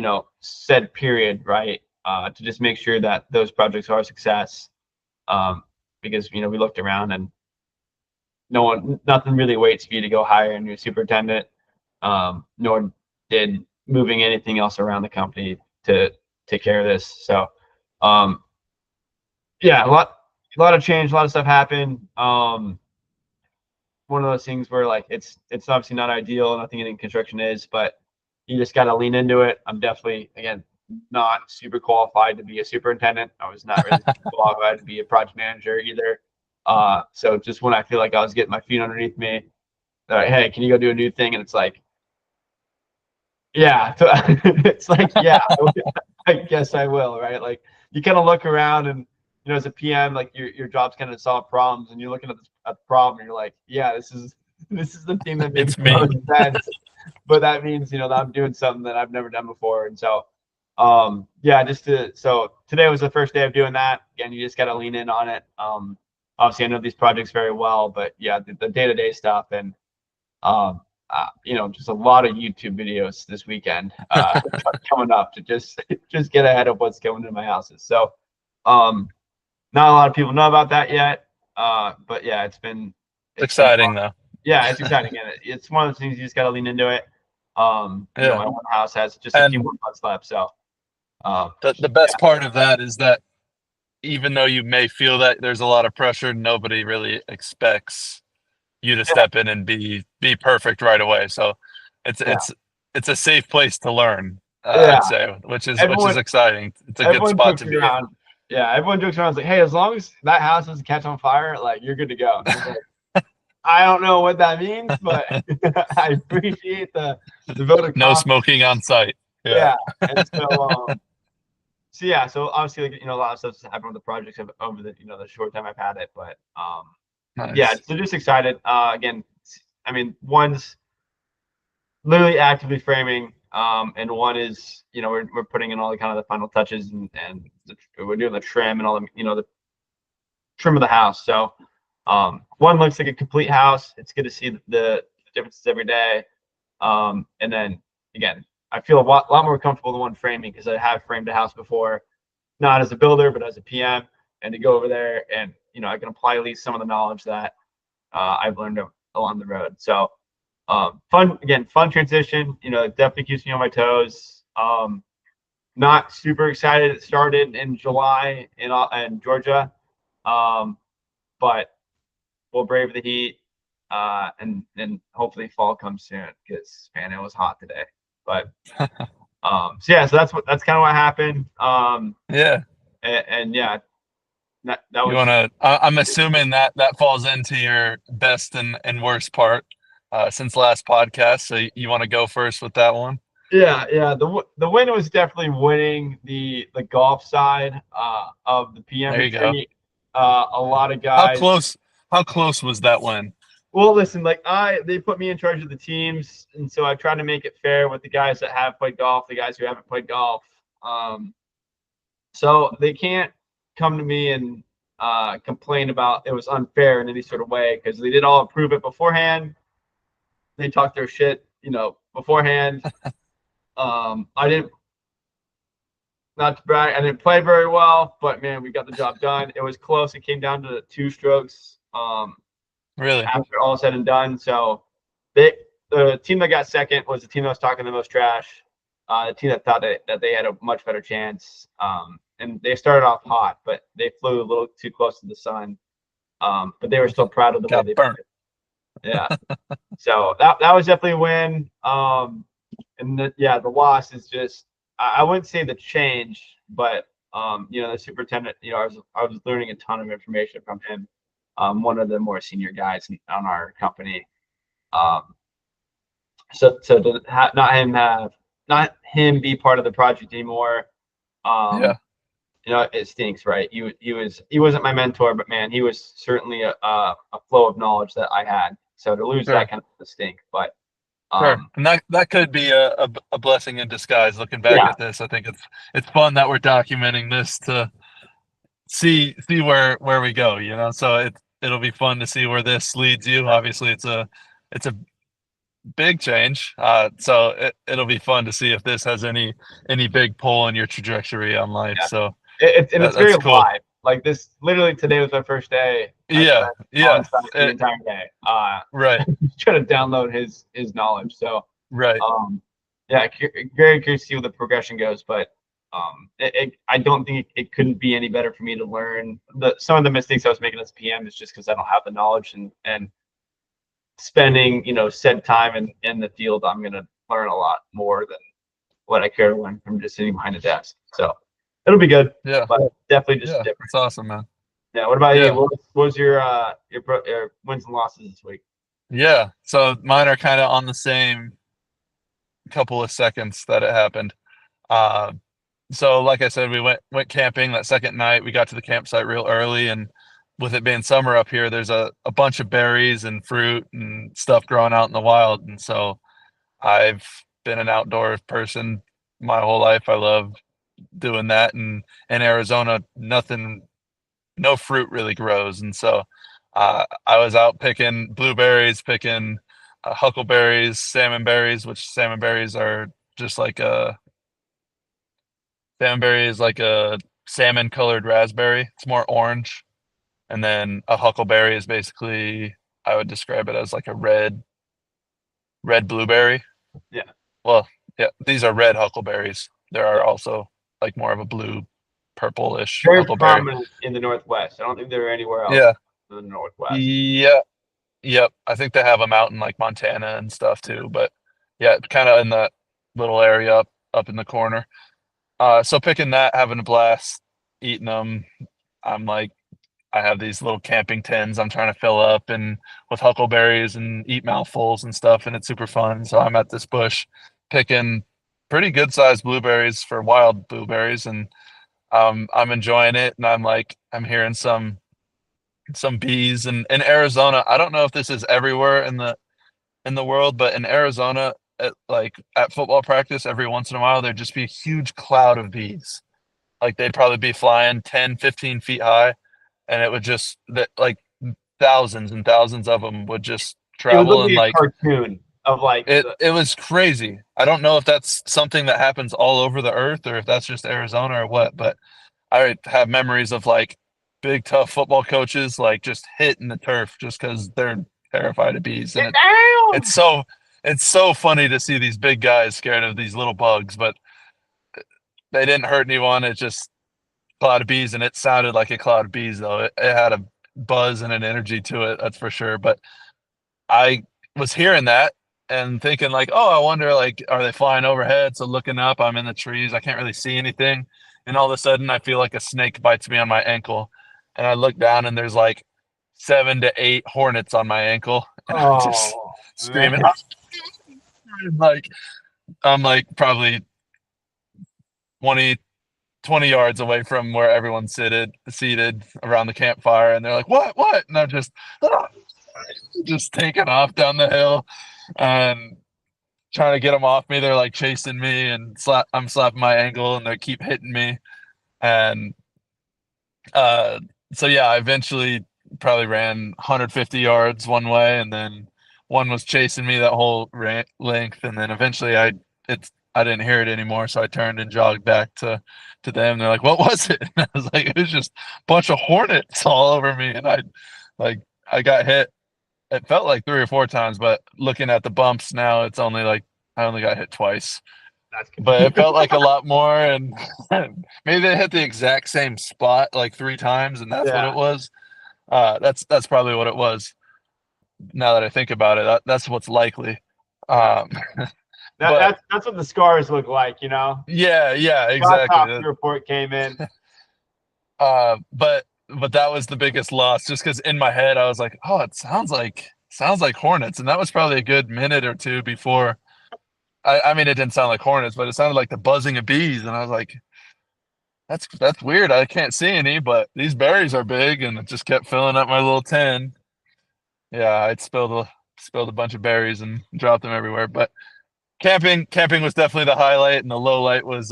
said period, right? To just make sure that those projects are a success. Because we looked around and nothing really waits for you to go hire a new superintendent. Nor did moving anything else around the company to take care of this. So, yeah, a lot of change, a lot of stuff happened. One of those things where like it's obviously not ideal. Nothing in construction is, but you just got to lean into it. I'm definitely, again, not super qualified to be a superintendent. I was not really qualified to be a project manager either. So just when I feel like I was getting my feet underneath me, they're like, hey, can you go do a new thing? And it's like, yeah, it's like, yeah, I guess I will, right? Like you kind of look around and, as a PM, like your job's kind of solve problems, and you're looking at the problem, and you're like, yeah, this is the thing that makes It's me. most sense. But that means, that I'm doing something that I've never done before. And so, yeah, so today was the first day of doing that. Again, you just got to lean in on it. Obviously I know these projects very well, but yeah, the day-to-day stuff and, just a lot of YouTube videos this weekend, coming up to just get ahead of what's coming to my houses. So, not a lot of people know about that yet. But yeah, it's exciting though. Yeah, it's exciting. And it's one of those things you just got to lean into it. My one house has just a few more months left. So, the best part of that is that even though you may feel that there's a lot of pressure, nobody really expects you to step in and be perfect right away. So it's a safe place to learn. I'd say, which is exciting. It's a good spot to be in. Yeah, everyone jokes around. It's like, hey, as long as that house doesn't catch on fire, like you're good to go. Like, I don't know what that means, but I appreciate the vote of confidence. No smoking on site. Yeah, and so obviously, like, a lot of stuff's happened with the projects over the the short time I've had it, but nice. Yeah, so just excited. Again, I mean, one's literally actively framing, and one is we're putting in all the kind of the final touches and we're doing the trim and all the the trim of the house. So one looks like a complete house. It's good to see the differences every day. And then again, I feel a lot more comfortable than one framing because I have framed a house before, not as a builder but as a PM, and to go over there and I can apply at least some of the knowledge that I've learned along the road. So fun transition. It definitely keeps me on my toes. Not super excited. It started in July in Georgia, but we'll brave the heat, and hopefully fall comes soon because man, it was hot today. But so that's kind of what happened. Yeah, and yeah, that was. You wanna? I'm assuming that falls into your best and worst part since last podcast. So you want to go first with that one? Yeah. The win was definitely winning the golf side of the PM There you retreat. go. A lot of guys. How close was that win? Well, listen, they put me in charge of the teams, and so I tried to make it fair with the guys that have played golf, the guys who haven't played golf. So they can't come to me and complain about it was unfair in any sort of way because they did all approve it beforehand. They talked their shit, beforehand. I didn't, not to brag, I didn't play very well, but man, we got the job done. It was close. It came down to 2 strokes. Really? After all said and done. So the team that got second was the team that was talking the most trash. The team that thought that they had a much better chance. And they started off hot, but they flew a little too close to the sun. But they were still proud of the way they burnt. Yeah. So that was definitely a win. And the loss is just, I wouldn't say the change, but the superintendent, I was learning a ton of information from him. One of the more senior guys on our company. So to not him be part of the project anymore. It stinks, right? He wasn't my mentor, but man, he was certainly a flow of knowledge that I had. So to lose that kind of stink, but sure. And that could be a blessing in disguise. Looking back at this, I think it's fun that we're documenting this to see where we go. So it'll be fun to see where this leads you. Obviously, it's a big change. So it'll be fun to see if this has any big pull in your trajectory on life. Yeah. So it's very cool. Live. Like this, literally today was my first day. Yeah. On site the entire day. Right. Trying to download his knowledge. So right. Yeah, very curious to see where the progression goes, but I don't think it couldn't be any better for me to learn. Some of the mistakes I was making as PM is just because I don't have the knowledge, and spending said time in the field, I'm gonna learn a lot more than what I care to learn from just sitting behind a desk. So it'll be good, Yeah. but definitely just Yeah. different. That's awesome, man. Yeah. What about you? Yeah. What was your wins and losses this week? Yeah. So mine are kind of on the same couple of seconds that it happened. Uh, so like I said, we went camping that second night. We got to the campsite real early, and with it being summer up here, there's a bunch of berries and fruit and stuff growing out in the wild. And so I've been an outdoor person my whole life. I love doing that. And in Arizona, no fruit really grows. And so I was out picking blueberries, picking huckleberries, salmon berries, which salmon berries are just like a salmon berry is like a salmon colored raspberry. It's more orange. And then a huckleberry is basically, I would describe it as like a red blueberry. Yeah. Well, yeah, these are red huckleberries. There are also like more of a blue purplish Very huckleberry. prominent in the Northwest. I don't think they're anywhere else Yeah. in the Northwest. Yeah. Yep. I think they have them out in like Montana and stuff too. But yeah, kind of in that little area up in the corner. So picking that, having a blast, eating them. I'm like, I have these little camping tins I'm trying to fill up and with huckleberries and eat mouthfuls and stuff, and it's super fun. So I'm at this bush picking pretty good sized blueberries for wild blueberries, and I'm enjoying it. And I'm like, I'm hearing some bees. And in Arizona, I don't know if this is everywhere in the world, but in Arizona, at football practice, every once in a while there'd just be a huge cloud of bees. Like they'd probably be flying 10, 15 feet high, and it would just that like thousands and thousands of them would just It would look travel. And like a like cartoon of like it was crazy. I don't know if that's something that happens all over the earth or if that's just Arizona or what, but I have memories of like big tough football coaches like just hitting the turf just because they're terrified of bees. And get down. it's so it's so funny to see these big guys scared of these little bugs, but they didn't hurt anyone. It's just a cloud of bees, and it sounded like a cloud of bees though. It had a buzz and an energy to it, that's for sure. But I was hearing that and thinking like, oh, I wonder like, are they flying overhead? So looking up, I'm in the trees, I can't really see anything, and all of a sudden I feel like a snake bites me on my ankle, and I look down and there's like 7 to 8 hornets on my ankle, and I'm just Oh man. screaming. Like I'm like probably 20 20 yards away from where everyone's seated around the campfire, and they're like, what? And I'm just taking off down the hill and trying to get them off me. They're like chasing me, and I'm slapping my ankle, and they keep hitting me. And uh, so yeah, I eventually probably ran 150 yards one way, and then one was chasing me that whole length, and then eventually I didn't hear it anymore, so I turned and jogged back to them. They're like, "What was it?" And I was like, "It was just a bunch of hornets all over me," and like I got hit. It felt like 3 or 4 times, but looking at the bumps now, it's only like I only got hit twice, That's but it good. felt like a lot more. And maybe they hit the exact same spot like 3 times, and that's what Yeah. it was. That's probably what it was. Now that I think about it, that's what's likely. Yeah. Um, That, but that's what the scars look like, you know. yeah, Autopsy exactly. report came in. But that was the biggest loss, just because in my head I was like, oh, it sounds like hornets, and that was probably a good minute or two before. I mean, it didn't sound like hornets, but it sounded like the buzzing of bees, and I was like, that's weird. I can't see any, but these berries are big, and it just kept filling up my little tin. Yeah, I'd spilled a bunch of berries and dropped them everywhere. But camping was definitely the highlight, and the low light was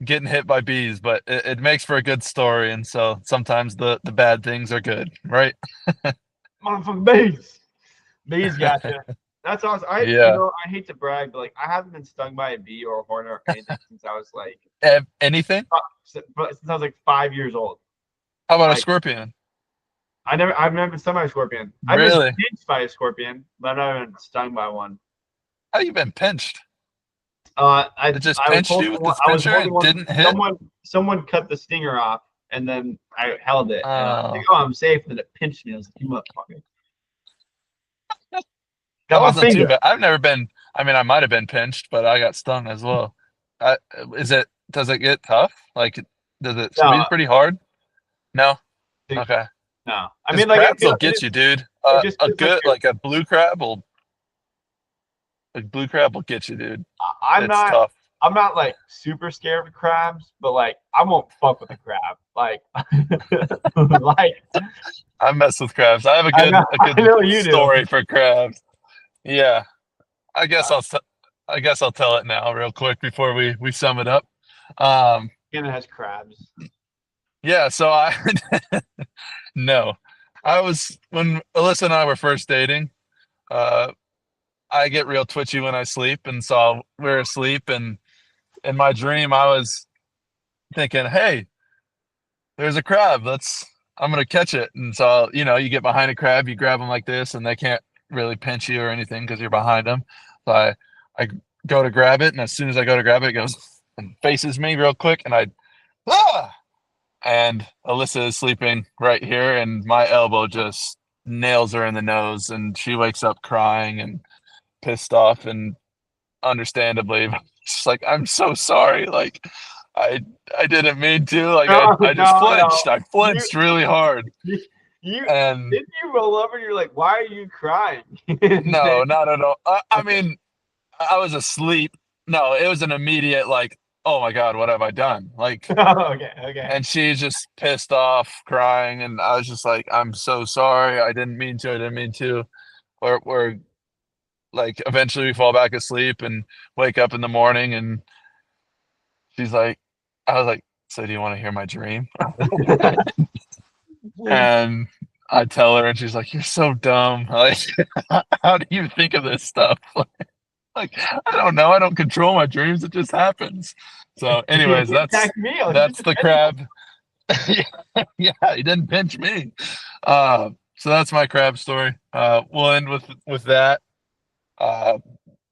getting hit by bees. But it makes for a good story, and so sometimes the bad things are good, right? Motherfucking bees. Bees gotcha. That's awesome. Yeah. I hate to brag, but like I haven't been stung by a bee or a hornet or anything since I was like, Anything? since I was like 5 years old. How about a Like scorpion? I've never been stung by a scorpion. I've been Really? pinched by a scorpion, but I've never been stung by one. How you been pinched? I It just I was pinched you holding with the one. I was pincher holding and one. didn't hit? Someone cut the stinger off, and then I held it, and I was like, Oh, "Oh, I'm safe." And then it pinched me. I was like, "You motherfucker!" that Got my wasn't too finger. bad. I've never been, I mean, I might have been pinched, but I got stung as well. I, does it get tough? Like, does it squeeze No, pretty hard? No? Okay. no. I Because mean, like crabs will get you, dude. it just A feels like good, you're. like a blue crab will get you, dude. I'm It's not. tough. I'm not like super scared of crabs, but like I won't fuck with a crab. Like, like I mess with crabs. I have a I good know you do. story for crabs. Yeah. I guess Uh, I guess I'll tell it now real quick before we sum it up. Um, Canada has crabs. yeah, so I no. I was when Alyssa and I were first dating, uh I get real twitchy when I sleep, and so we were asleep, and in my dream I was thinking, "Hey, there's a crab. I'm gonna catch it." And so, you get behind a crab, you grab them like this, and they can't really pinch you or anything because you're behind them. So I go to grab it, and as soon as I go to grab it, it goes and faces me real quick, and ah! And Alyssa is sleeping right here, and my elbow just nails her in the nose, and she wakes up crying and pissed off, and understandably, she's like, "I'm so sorry. Like, I I didn't mean to. Like, No, I just no, no. flinched. I You, flinched really hard." you, you And didn't you roll over? And you're like, why are you crying? no, not at all. I mean, I was asleep. No, it was an immediate like, "Oh my God, what have I done?" Like, Okay, okay. and she's just pissed off, crying, and I was just like, "I'm so sorry. I didn't mean to. I didn't mean to." Or like eventually we fall back asleep and wake up in the morning, and she's like, I was like, "So do you want to hear my dream?" And I tell her, and she's like, "You're so dumb. Like, how do you think of this stuff?" Like, I don't know. I don't control my dreams. It just happens. So, He anyways, attacked me. I was just that's the defending him. crab. Yeah, yeah, he didn't pinch me. So that's my crab story. We'll end with that. Uh,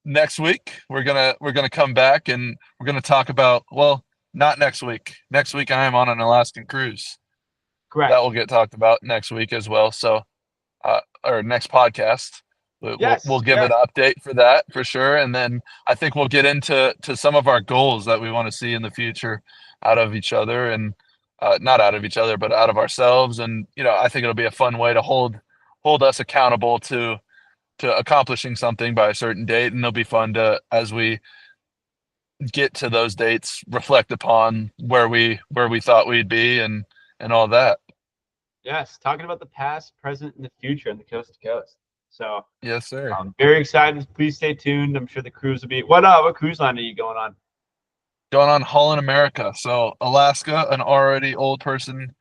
Next week we're gonna come back, and we're gonna talk about, well, not next week. Next week I am on an Alaskan cruise. That Correct. will get talked about next week as well. So, or next podcast, we'll Yes, give yes. an update for that for sure, and then I think we'll get into some of our goals that we want to see in the future out of each other, and not out of each other, but out of ourselves. And I think it'll be a fun way to hold us accountable to accomplishing something by a certain date, and it'll be fun to, as we get to those dates, reflect upon where we thought we'd be, and all that. Yes, talking about the past, present, and the future on the coast to coast. So Yes, sir. I'm very excited. Please stay tuned. I'm sure the cruise will be. What cruise line are you going on? Going on Holland America. So Alaska, an already old person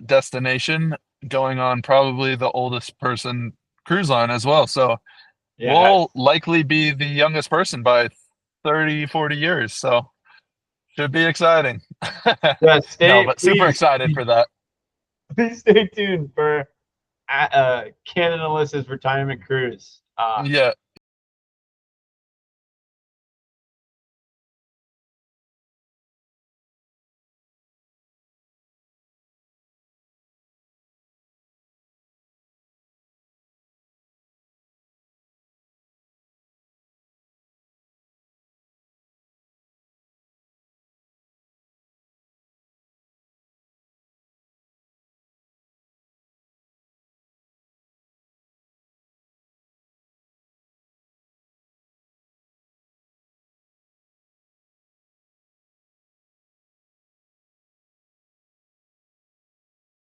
destination, going on probably the oldest person cruise line as well. So Yes. we'll likely be the youngest person by 30, 40 years. So should be exciting. Yes. No, Stay but super please. excited for that. Please stay tuned for Canada Alyssa's retirement cruise. Yeah.